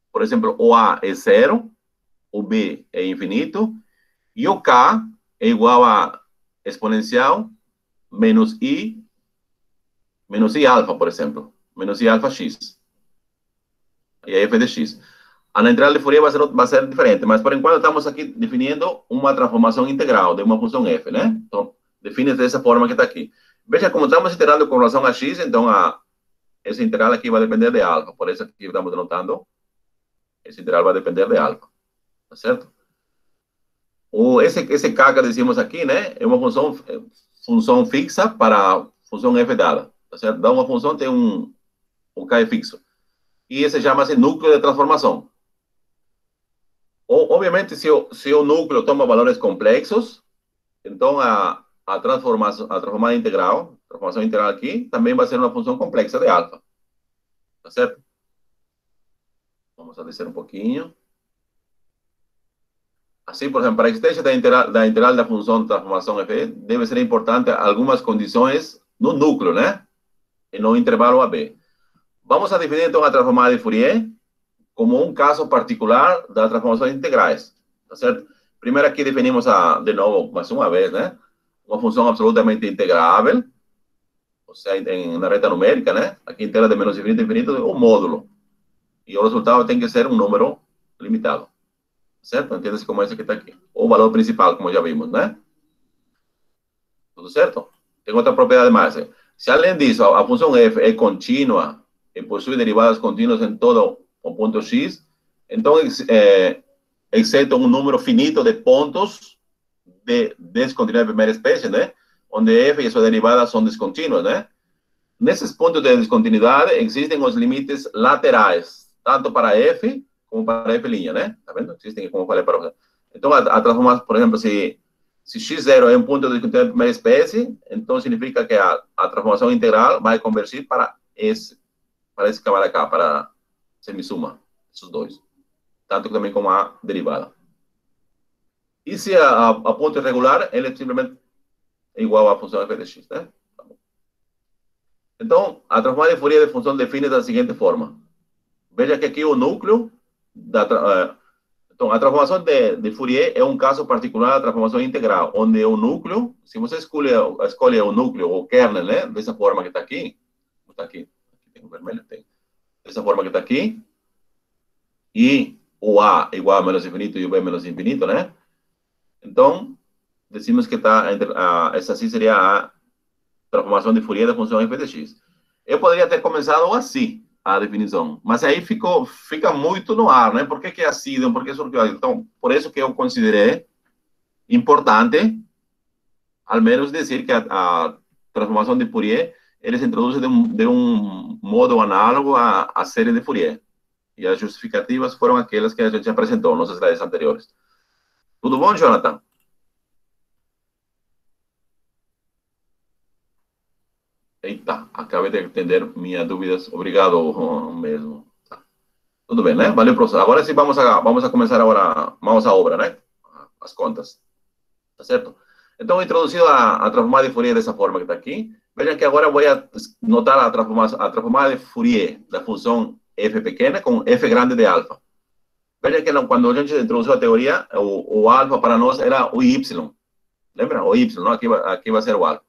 por exemplo, o A é zero, o B é infinito, e o K é igual a exponencial menos I alfa, por exemplo, menos I alfa x. E aí f de x. A na integral de Fourier vai ser diferente, mas por enquanto estamos aqui definindo uma transformação integral de uma função f, né? Então, define dessa forma que está aqui. Veja, como estamos integrando com relação a x, então essa integral aqui vai depender de alfa. Por isso aqui estamos denotando, essa integral vai depender de alfa. Tá certo? Esse k que decimos aqui, né? É uma função fixa para a função f dada. Tá certo? Dá uma função, tem o k é fixo. E esse chama-se núcleo de transformação. Obviamente, se o núcleo toma valores complexos, então a transformada integral, a transformação integral aqui, também vai ser uma função complexa de alfa. Tá certo? Vamos a descer um pouquinho. Assim, por exemplo, para a existência da integral da função de transformação f, deve ser importante algumas condições no núcleo, né? E no intervalo AB. Vamos a definir, então, a transformada de Fourier. como um caso particular das transformações integrais, tá certo? Primeiro aqui definimos, de novo, mais uma vez, né? Uma função absolutamente integrável, ou seja, na reta numérica, né? Aqui integra de menos infinito a infinito um módulo. E o resultado tem que ser um número limitado, certo? Entende-se como esse que está aqui. O valor principal, como já vimos, né? Tudo certo? Tem outra propriedade mais. Se além disso, a função f é contínua e possui derivadas contínuas em todo o ponto x, então, exceto um número finito de pontos de descontinuidade de primeira espécie, né? Onde f e suas derivadas são descontínuas, né? Nesses pontos de descontinuidade existem os limites laterais, tanto para f como para f', né? Tá vendo? Existem, como eu falei para você. Então, a transformação, por exemplo, se x0 é um ponto de descontinuidade de primeira espécie, então significa que a transformação integral vai convergir para esse camarada cá, para semissuma, esses dois. Tanto também como a derivada. E se a ponto irregular, ele é simplesmente igual à função f de x, né? Então, a transformada de Fourier de função define da seguinte forma. Veja que aqui o núcleo então, a transformação de Fourier é um caso particular da transformação integral, onde o núcleo, se você escolhe o núcleo, o kernel, né, dessa forma que está aqui, tem um vermelho, tem, dessa forma que está aqui, e o A igual a menos infinito e o B menos infinito, né? Então, decimos que essa sim seria a transformação de Fourier da função f de x. Eu poderia ter começado assim, a definição, mas aí fica muito no ar, né? Por que é assim? Por que surgiu? Então, por isso que eu considerei importante, ao menos dizer que a transformação de Fourier, ele se introduz de um modo análogo à série de Fourier. E as justificativas foram aquelas que a gente apresentou nos slides anteriores. Tudo bom, Jonathan? Eita, acabei de entender minhas dúvidas. Obrigado mesmo. Tudo bem, né? Valeu, professor. Agora sim, vamos a começar agora, vamos à obra, né? As contas. Tá certo? Então, introduzido a transformada de Fourier dessa forma que está aqui. Vejam que agora vou notar a transformada de Fourier da função f pequena com f grande de alfa. Veja que quando a gente introduziu a teoria, o alfa para nós era o y. Lembra? O y, não? Aqui vai ser o alfa.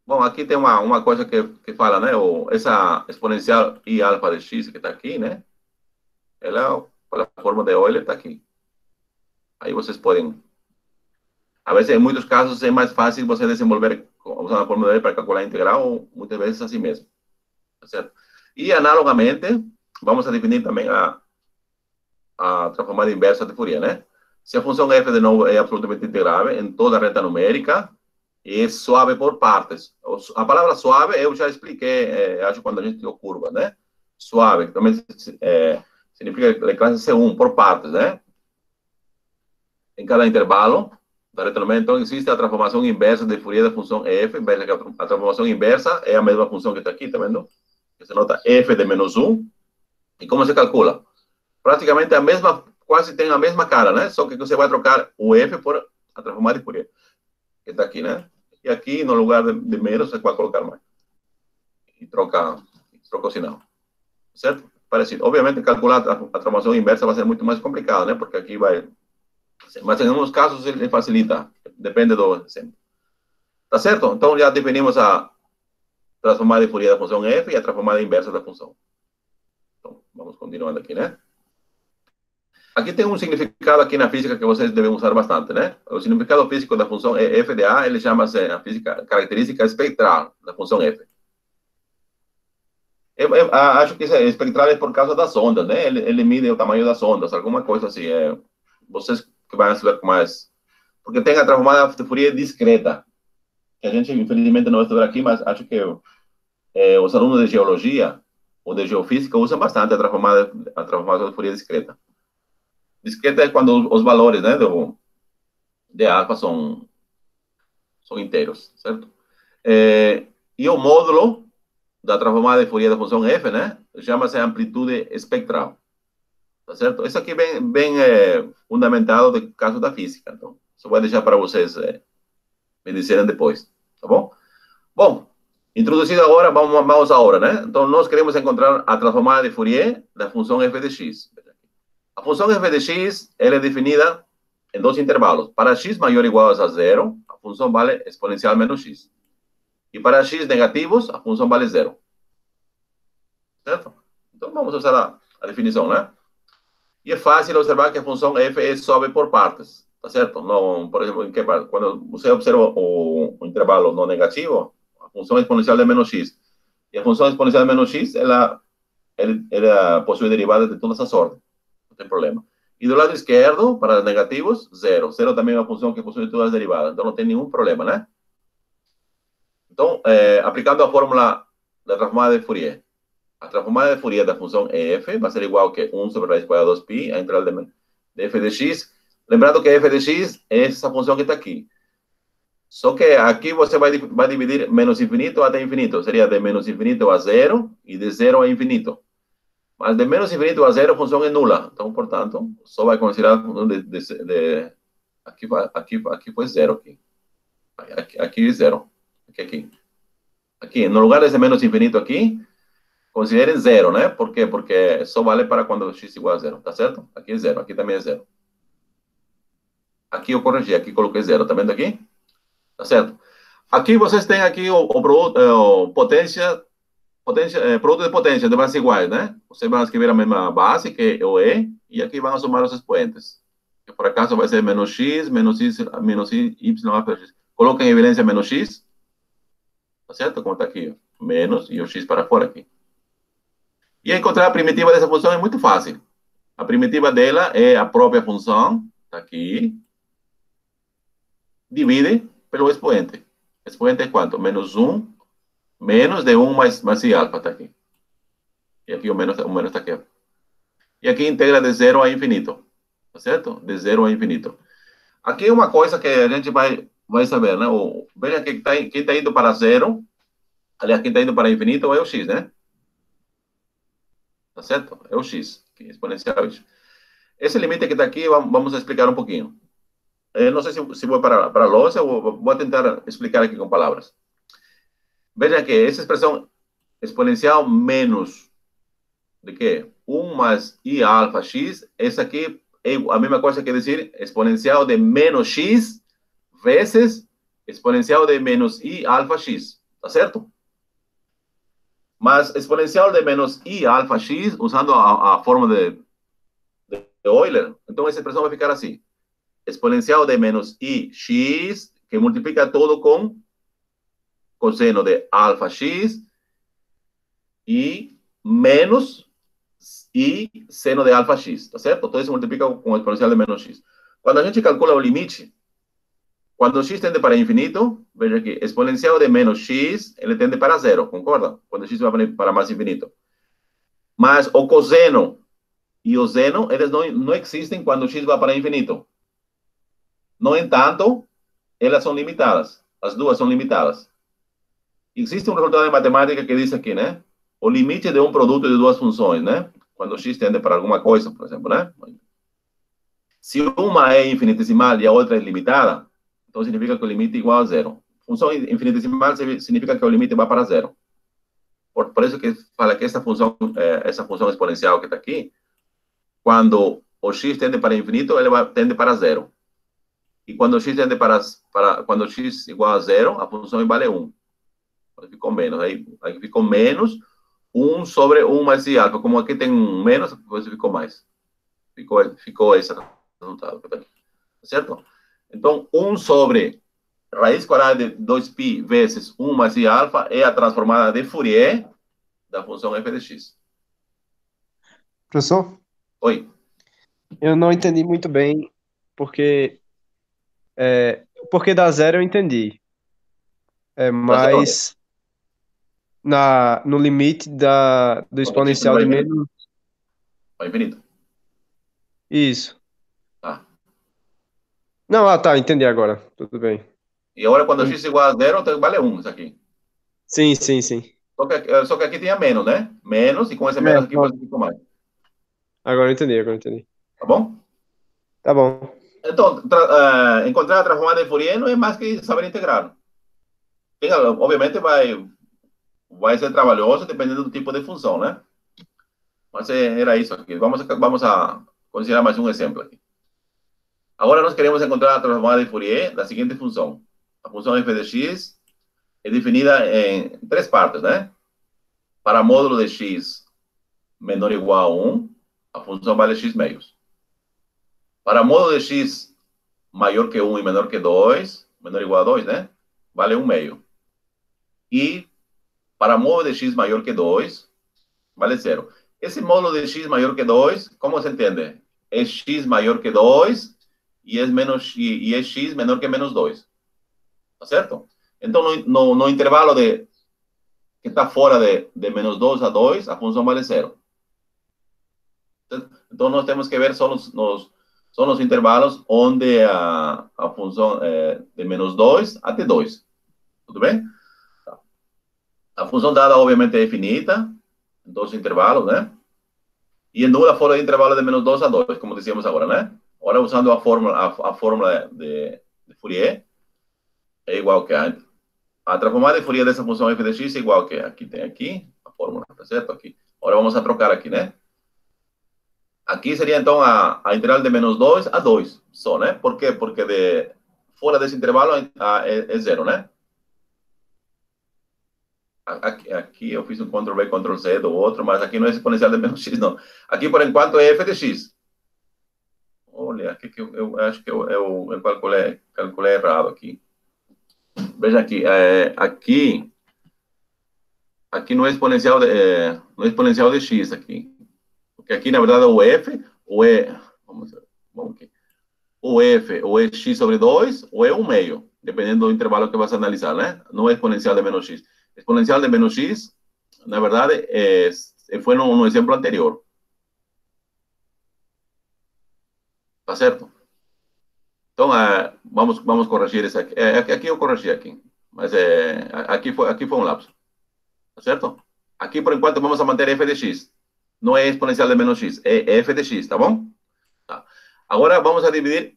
Bom, aqui tem uma coisa que fala, né? Essa exponencial I alfa de x que está aqui, né? Ela, pela forma de Euler, está aqui. Aí vocês podem... A vezes, em muitos casos, é mais fácil você desenvolver usando a forma de Euler para calcular a integral, ou muitas vezes assim mesmo. Tá certo? E, analogamente, vamos a definir também a transformada inversa de Fourier, né? Se a função f, de novo, é absolutamente integrável em toda a reta numérica, e suave por partes. A palavra suave eu já expliquei, acho, quando a gente deu curva, né? Suave, também significa de classe C1, por partes, né? Em cada intervalo da reta numérica, então, existe a transformação inversa de Fourier da função f, veja que a transformação inversa é a mesma função que está aqui, tá vendo? Que se nota f de menos 1. E como se calcula? Praticamente quase tem a mesma cara, né? Só que você vai trocar o f por a transformada de Fourier, que está aqui, né? E aqui, no lugar de menos, você vai colocar mais. E troca o sinal. Certo? Parecido. Obviamente, calcular a transformação inversa vai ser muito mais complicado, né? Porque aqui vai... Mas em alguns casos ele facilita. Depende do exemplo. Tá certo? Então, já definimos a transformada de Fourier da função f e a transformada inversa da função. Então, vamos continuando aqui, né? Aqui tem um significado aqui na física que vocês devem usar bastante, né? O significado físico da função f de a, ele chama-se a física característica espectral da função f. Eu acho que espectral é por causa das ondas, né? Ele mide o tamanho das ondas, alguma coisa assim. Vocês que vão estudar com mais... Porque tem a transformada de Fourier discreta, que a gente, infelizmente, não vai estudar aqui, mas acho que os alunos de geologia ou de geofísica usam bastante a transformada de Fourier discreta. Discreta é quando os valores, né, de alfa são inteiros, certo? E o módulo da transformada de Fourier da função f, né, chama-se amplitude espectral. Tá certo? Isso aqui bem fundamentado do caso da física. Então, só vou deixar para vocês me dizerem depois. Tá bom? Bom, Introducido agora, vamos ahora, né? Então, nós queremos encontrar a transformada de Fourier da função f de x. A função f de x ela é definida em dois intervalos. Para x maior ou igual a zero, a função vale exponencial menos x. E para x negativos, a função vale zero. Certo? Então, vamos usar a definição, né? E é fácil observar que a função f sobe por partes, tá certo? Não, por exemplo, quando você observa o intervalo não negativo, a função exponencial de menos x. E a função exponencial de menos x, ela possui derivadas de todas as ordens. Não tem problema. E do lado esquerdo, para os negativos, zero. Zero também é uma função que possui todas as derivadas. Então, não tem nenhum problema, né? Então, aplicando a fórmula da transformada de Fourier. A transformada de Fourier da função f vai ser igual que 1 sobre a raiz quadrada 2π, a integral de f de x. Lembrando que f de x é essa função que está aqui. Só que aqui você vai dividir menos infinito até infinito. Seria de menos infinito a zero e de zero a infinito. Mas de menos infinito a zero a função é nula. Então, portanto, só vai considerar a função aqui foi zero. Aqui é zero. Aqui. No lugar desse menos infinito aqui, considerem zero, né? Por quê? Porque só vale para quando x igual a zero, tá certo? Aqui é zero, aqui também é zero. Aqui eu corrigi, aqui coloquei zero, tá vendo aqui? Tá certo? Aqui vocês têm aqui o produto, produto de potência de bases iguais, né? Vocês vão escrever a mesma base, que é o E, e aqui vão somar os expoentes. Que por acaso vai ser menos x, menos y, x. Coloquem em evidência menos x, tá certo? Como está aqui, menos, e o x para fora aqui. E encontrar a primitiva dessa função é muito fácil. A primitiva dela é a própria função, está aqui, divide pelo expoente. Expoente é quanto? Menos 1, menos de 1 mais i alfa, está aqui. E aqui o menos está aqui. E aqui integra de 0 a infinito, tá certo? De 0 a infinito. Aqui é uma coisa que a gente vai saber, né? Veja que quem está indo para 0, aliás, quem está indo para infinito é o x, né? Tá certo? É o x, que é exponencial isso. Esse limite que está aqui, vamos explicar um pouquinho. Eu não sei se vou para a lousa ou vou tentar explicar aqui com palavras. Veja que essa expressão exponencial menos de quê? 1 mais i alfa x, essa aqui é a mesma coisa que dizer exponencial de menos x vezes exponencial de menos i alfa x, tá certo? Mas exponencial de menos i alfa x, usando a forma de Euler, então essa expressão vai ficar assim. Exponencial de menos i x, que multiplica todo com cosseno de alfa x, e menos i seno de alfa x, tá certo? Todo isso multiplica com o exponencial de menos x. Quando a gente calcula o limite, quando x tende para infinito, veja aqui, exponencial de menos x, ele tende para zero, concorda? Quando x vai para mais infinito. Mas o cosseno e o seno, eles não existem quando x vai para infinito. No entanto, elas são limitadas. As duas são limitadas. Existe um resultado de matemática que diz aqui, né? O limite de um produto de duas funções, né? Quando x tende para alguma coisa, por exemplo, né? Se uma é infinitesimal e a outra é limitada, então significa que o limite é igual a zero. Função infinitesimal significa que o limite vai para zero. Por isso que fala que essa função exponencial que está aqui, quando o x tende para infinito, ele tende para zero. E quando x tende quando x igual a zero, a função vale 1. Ficou menos. Aí ficou menos 1 sobre 1 mais i alfa. Como aqui tem um menos, depois ficou mais. Ficou esse resultado. Certo? Então, 1 sobre raiz quadrada de 2π vezes 1 mais i alfa é a transformada de Fourier da função f de x. Professor, Oi. eu não entendi muito bem, porque o porquê da zero eu entendi. Da zero onde? Mas no limite do Quando x tende exponencial para de infinito? menos. Para infinito. Isso. Tá. Não, tá, entendi agora. Tudo bem. E agora, quando x igual a zero, então vale 1 isso aqui. Sim, sim, sim. Só que aqui tinha menos, né? Menos, e com esse É, menos aqui pronto. ficou mais. Agora eu entendi, agora eu entendi. Tá bom? Tá bom. Então, encontrar a transformada de Fourier não é mais que saber integrar. Obviamente vai vai ser trabalhoso dependendo do tipo de função, né? Mas era isso aqui. Vamos a considerar mais um exemplo aqui. Agora nós queremos encontrar a transformada de Fourier da seguinte função. A função f de x é definida em três partes, né? Para módulo de x menor ou igual a 1, a função vale x meios. Para módulo de x maior que 1 e menor que 2, menor ou igual a 2, né? Vale 1 meio. E para módulo de x maior que 2, vale 0. Esse módulo de x maior que 2, como se entende? É x maior que 2 e é x menor que menos 2. Tá certo? Então, no intervalo que está fora de menos 2 a 2, a função vale 0. Então, nós temos que ver só nos intervalos onde a função é de menos 2 até 2. Tudo bem? Tá. A função dada, obviamente, é infinita, em todos os intervalos, né? E nula fora do intervalo de menos 2 a 2, como dizíamos agora, né? Agora, usando a fórmula de Fourier, é igual que a transformada de Fourier dessa função f de x é igual que aqui tem aqui, a fórmula, tá certo? Aqui. Agora vamos a trocar aqui, né? Aqui seria, então, a integral de menos 2 a 2 só, né? Por quê? Porque fora desse intervalo é zero, né? Aqui eu fiz um Ctrl+V, Ctrl+C do outro, mas aqui não é exponencial de menos x, não. Aqui, por enquanto, é f de x. Olha, aqui que eu acho que eu calculei errado aqui. Veja aqui, aqui não é exponencial de x aqui. Porque aqui, na verdade, o f, ou é, vamos aqui, o f, ou é x sobre 2, ou é 1 meio, dependendo do intervalo que você analisar, né? Não é exponencial de menos x. Exponencial de menos x, na verdade, foi no exemplo anterior. Tá certo? Então, vamos corrigir isso aqui. Aqui eu corrigi aqui, mas aqui foi um lapso. Tá certo? Aqui, por enquanto, vamos a manter f de x. Não é exponencial de menos x, é f de x, tá bom? Tá. Agora, vamos a dividir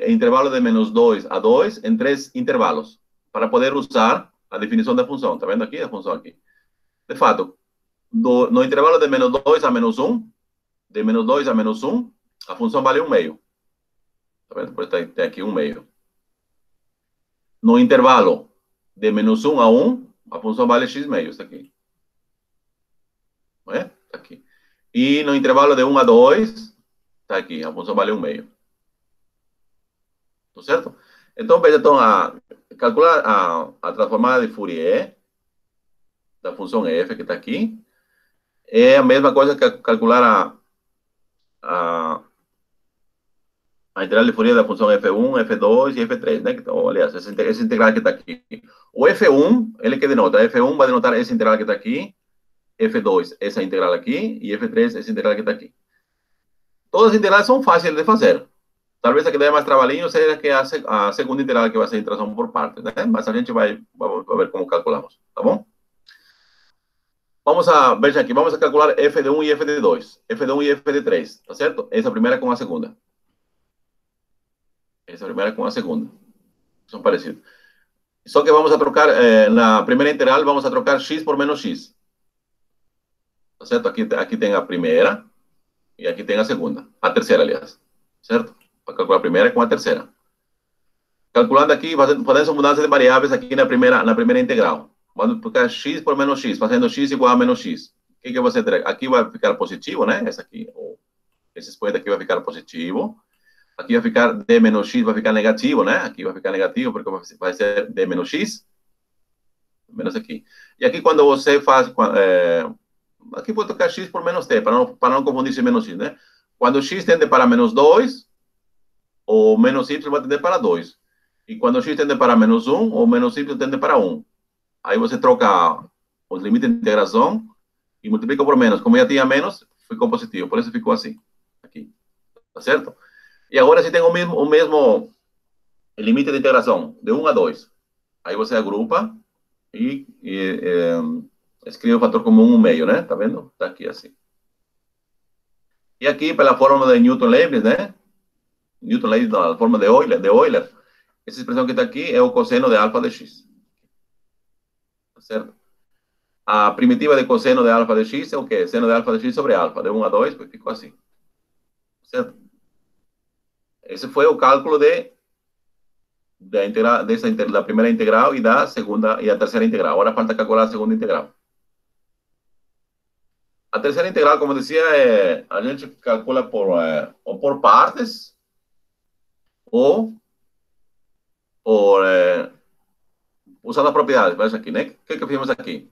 intervalo de menos 2 a 2 em três intervalos, para poder usar a definição da função. Tá vendo aqui a função aqui? De fato, no intervalo de menos 2 a menos 1, de menos 2 a menos 1, a função vale 1 meio. Tá vendo? Por isso tem aqui 1 meio. No intervalo de menos 1 a 1, a função vale x meios, aqui. Não é? Tá aqui. E no intervalo de 1 a 2, tá aqui, a função vale 1 meio. Tá certo? Então, veja, então, calcular a transformada de Fourier da função f, que está aqui, é a mesma coisa que calcular a integral de Fourier da função f1, f2 e f3, né? Então, aliás, essa integral que está aqui. O f1, ele que denota, f1 vai denotar essa integral que está aqui, f2, essa integral aqui, e f3, essa integral que está aqui. Todas as integrales são fáceis de fazer. Talvez a que dê mais trabalhinho seja que a segunda integral que vai ser interação por partes, né? Mas a gente vai ver como calculamos, tá bom? Veja aqui, vamos a calcular f de 1 e f de 2, f de 1 e f de 3, tá certo? Essa primeira com a segunda. Essa primeira com a segunda. São parecidos. Só que vamos a trocar, na primeira integral, vamos a trocar x por menos x. Tá certo? Aqui tem a primeira e aqui tem a segunda. A terceira, aliás. Certo? Para calcular a primeira com a terceira. Calculando aqui, fazendo essa mudança de variáveis aqui na primeira integral. Vamos trocar x por menos x, fazendo x igual a menos x. O que você terá? Aqui vai ficar positivo, né? Esse expoente aqui vai ficar positivo. Aqui vai ficar d menos x, vai ficar negativo, né? Aqui vai ficar negativo, porque vai ser d menos x. Menos aqui. E aqui, quando você faz... aqui vou trocar x por menos t, para não confundir x menos x, né? Quando x tende para menos 2, o menos y vai tender para 2. E quando x tende para menos 1, o menos y tende para 1. Aí você troca os limites de integração e multiplica por menos. Como já tinha menos, ficou positivo. Por isso ficou assim. Aqui. Tá certo? E agora você tem o mesmo limite de integração, de 1 a 2. Aí você agrupa e escreve o fator comum 1 meio, né? Tá vendo? Tá aqui assim. E aqui, pela fórmula de Newton-Leibniz, né? Newton-Leibniz, a fórmula de Euler, essa expressão que está aqui é o cosseno de alfa de x. Tá certo? a primitiva de cosseno de alfa de x é o quê? Seno de alfa de x sobre alfa, de 1 a 2, pues ficou assim. Certo? Esse foi o cálculo da primeira integral e da segunda e a terceira integral. Agora falta calcular a segunda integral. A terceira integral, como eu dizia, a gente calcula ou por partes ou usando as propriedades. Veja aqui, né? O que fizemos aqui?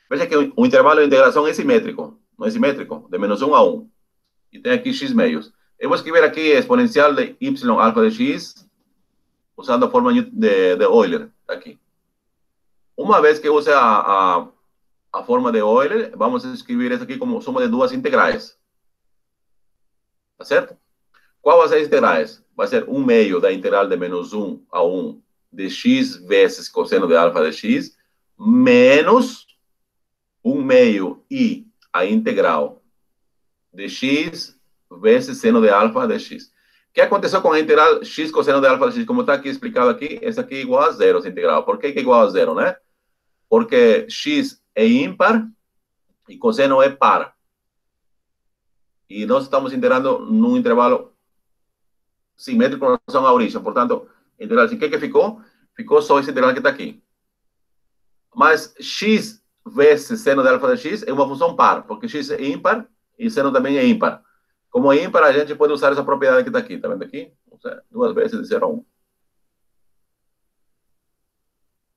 Veja que o intervalo de integração é simétrico, não é simétrico, de menos 1 a 1. E tem aqui x meios. Eu vou escrever aqui exponencial de y alfa de x, usando a forma de Euler, aqui. Uma vez que use a forma de Euler, vamos escrever isso aqui como soma de duas integrais. Tá certo? Qual vai ser as integrais? Vai ser 1 meio da integral de menos 1 a 1 de x vezes cosseno de alfa de x, menos 1 meio e a integral de x vezes seno de alfa de x. O que aconteceu com a integral x cosseno de alfa de x? Como está aqui explicado aqui, essa aqui é igual a zero, essa integral. Por que é igual a zero, né? Porque x é ímpar e cosseno é par. E nós estamos integrando num intervalo simétrico em relação à origem. Portanto, integral, o que ficou? Ficou só esse integral que está aqui. Mas x vezes seno de alfa de x é uma função par, porque x é ímpar e seno também é ímpar. Como é ímpar, a gente pode usar essa propriedade que está aqui. Está vendo aqui? Duas vezes de 0 a 1.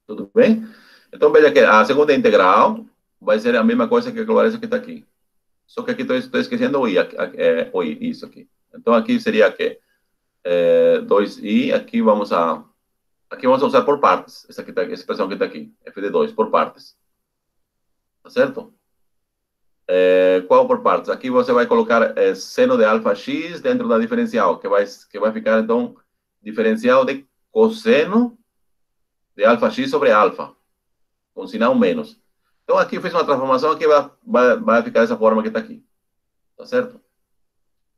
Tudo bem? Então, veja que a segunda integral vai ser a mesma coisa que calcular isso que está aqui. Só que aqui estou esquecendo o i, isso aqui. Então, aqui seria que 2i, aqui vamos a usar por partes. Essa expressão que está aqui, f de 2, por partes. Tá certo? Qual por partes? Aqui você vai colocar seno de alfa x dentro da diferencial, que vai ficar, então, diferencial de cosseno de alfa x sobre alfa, com sinal menos. Então, aqui eu fiz uma transformação que vai ficar essa forma que está aqui. Tá certo?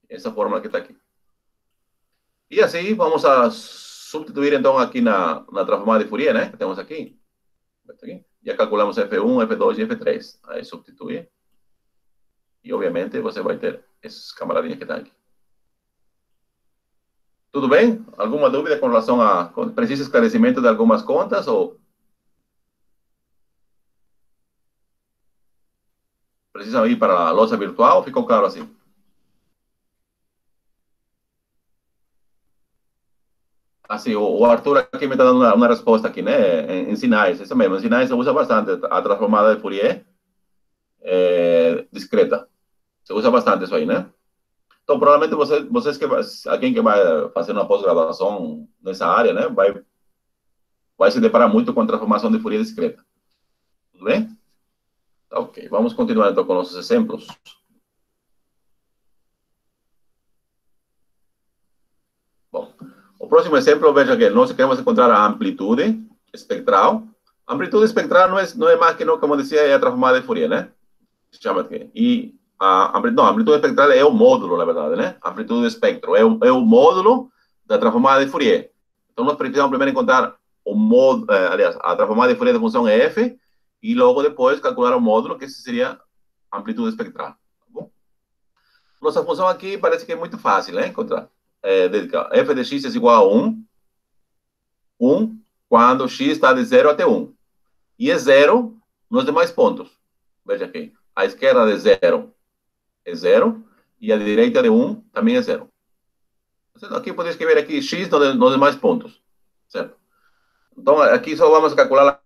Essa forma que está aqui. E assim, vamos a substituir, então, aqui na transformada de Fourier, né? Que temos aqui. Já calculamos F1, F2 e F3. Aí, substituir. E, obviamente, você vai ter esses camaradinhos que estão aqui. Tudo bem? Alguma dúvida com relação a... Precisa esclarecimento de algumas contas ou... Precisam ir para a lousa virtual? Ficou claro assim? Assim, o Arthur aqui me está dando uma resposta aqui, né? Em sinais, isso mesmo. Em sinais se usa bastante a transformada de Fourier discreta. Se usa bastante isso aí, né? Então, provavelmente vocês alguém que vai fazer uma pós-graduação nessa área, né? Vai se deparar muito com a transformação de Fourier discreta. Tudo bem? Ok, vamos continuar então com nossos exemplos. Bom, o próximo exemplo, veja que nós queremos encontrar a amplitude espectral. A amplitude espectral não é mais que, não, como dizia, é a transformada de Fourier, né? Se chama aqui. E a amplitude espectral é o módulo, na verdade, né? A amplitude do espectro é o módulo da transformada de Fourier. Então, nós precisamos primeiro encontrar o módulo, aliás, a transformada de Fourier da função f, e logo depois calcular o módulo, que seria a amplitude espectral. Tá bom? Nossa função aqui parece que é muito fácil, né? Encontrar. F de x é igual a 1 quando x está de 0 até 1. E é 0 nos demais pontos. Veja aqui. A esquerda de 0 é 0 e a direita de 1 também é 0. Aqui podemos escrever aqui x nos demais pontos. Certo? Então, aqui só vamos calcular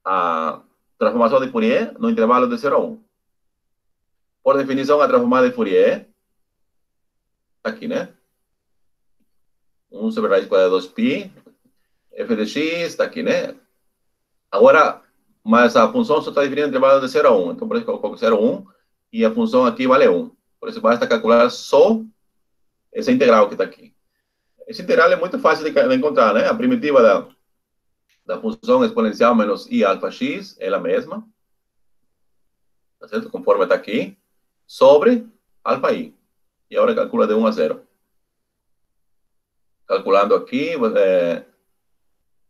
a transformação de Fourier no intervalo de 0 a 1. Por definição, a transformada de Fourier, aqui, né? 1 sobre raiz quadrada de 2π, f de x, está aqui, né? Agora, mas a função só está dividida entre intervalo de 0 a 1. Então, por isso eu coloco 0 a 1, e a função aqui vale 1. Por isso, basta calcular só essa integral que está aqui. Essa integral é muito fácil de encontrar, né? A primitiva da função exponencial menos i alfa x é a mesma, tá certo? Conforme está aqui, sobre alfa i. E agora calcula de 1 a 0. Calculando aqui,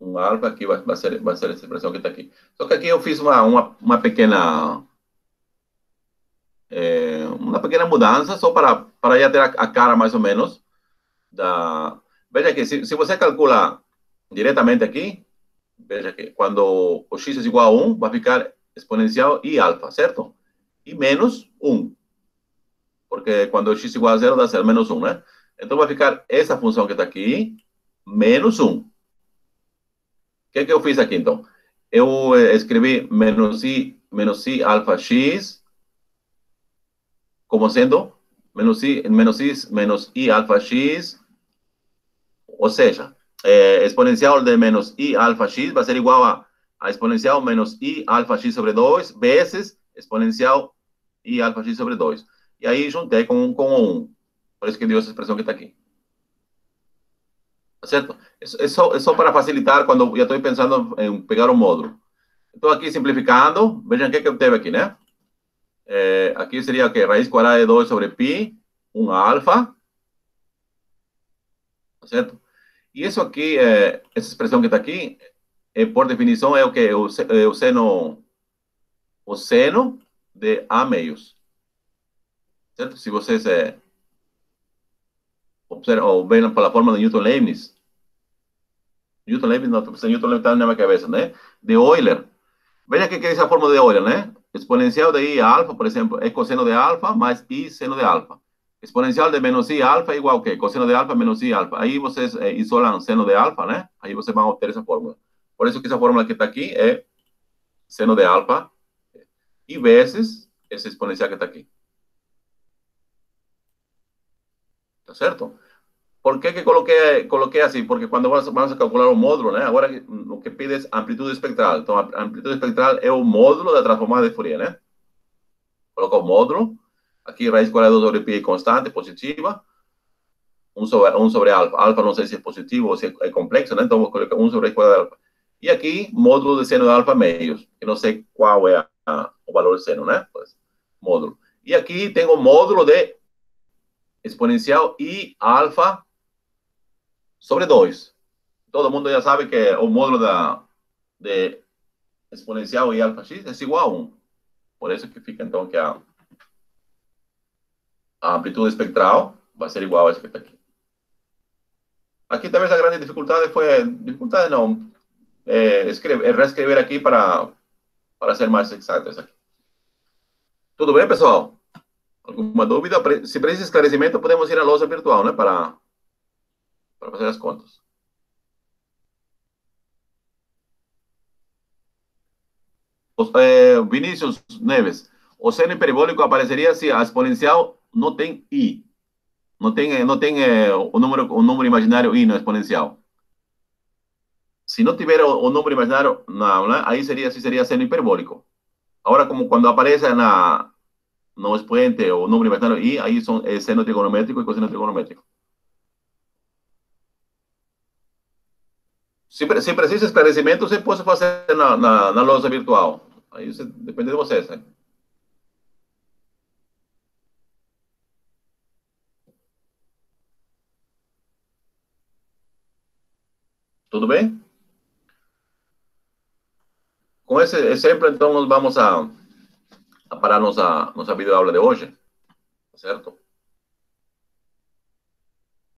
Um alfa aqui vai ser essa expressão que está aqui. Só que aqui eu fiz uma pequena mudança, só para já ter a cara mais ou menos da... Veja que se você calcula diretamente aqui, veja que quando o x é igual a 1, vai ficar exponencial i alfa, certo? E menos 1, porque quando x é igual a 0, dá 0, menos 1, né? Então vai ficar essa função que está aqui, menos 1. O que eu fiz aqui, então? Eu escrevi menos i alfa x como sendo menos i alfa x, ou seja, exponencial de menos i alfa x vai ser igual a exponencial menos i alfa x sobre 2 vezes exponencial i alfa x sobre 2. E aí juntei com 1. Por isso que deu essa expressão que está aqui. Tá certo? É só para facilitar quando eu estou pensando em pegar o módulo. Então, aqui simplificando, vejam o que eu teve aqui, né? Aqui seria o quê? Raiz quadrada de 2 sobre π, 1 alfa, tá certo? E isso aqui, essa expressão que está aqui, por definição, é o que? O seno de A meios. Certo? Se vocês observam, ou veem pela forma de Newton-Leibniz, Newton-Leibniz não, Newton-Leibniz está na minha cabeça, né? De Euler. Veja que é essa fórmula de Euler, né? Exponencial de I alfa, por exemplo, é cosseno de alfa mais I seno de alfa. Exponencial de menos I alfa é igual a quê? Cosseno de alfa menos I alfa. Aí vocês isolam seno de alfa, né? Aí vocês vão obter essa fórmula. Por isso que essa fórmula que está aqui é seno de alfa e vezes esse exponencial que está aqui. Tá certo? Por que coloquei assim? Porque quando vamos a calcular o módulo, né? Agora o que pide é amplitude espectral. Então, a amplitude espectral é o módulo da transformada de Fourier, né? Coloca o módulo. Aqui, raiz quadrada sobre π constante, positiva. 1 sobre alfa. Alfa não sei se é positivo ou se é complexo, né? Então, vou colocar 1 sobre raiz quadrada de alfa. E aqui, módulo de seno de alfa meios. Que não sei qual é o valor de seno, né? Pues, módulo. E aqui tem o módulo de exponencial i alfa sobre 2. Todo mundo já sabe que o módulo de exponencial i alfa x é igual a 1. Por isso que fica, então, que a amplitude espectral vai ser igual a essa que está aqui. Aqui talvez a grande dificuldade foi... Dificuldade não. Reescrever aqui para ser mais exato. Isso aqui. Tudo bem, pessoal? Alguma dúvida? Se precisa esclarecimento, podemos ir à lousa virtual, né? Para fazer as contas. Vinícius Neves, o seno hiperbólico apareceria se a exponencial não tem i. Não tem o número imaginário i no exponencial. Se não tiver o número imaginário, não, né? Aí seria seno hiperbólico. Agora, como quando aparece no expoente o número imaginário i, aí são seno trigonométrico e cosseno trigonométrico. Se precisa esclarecimento, você pode fazer na lousa virtual. Aí depende de vocês, né? Tudo bem? Com esse exemplo, então, nós vamos a parar nossa videoaula de hoje, certo?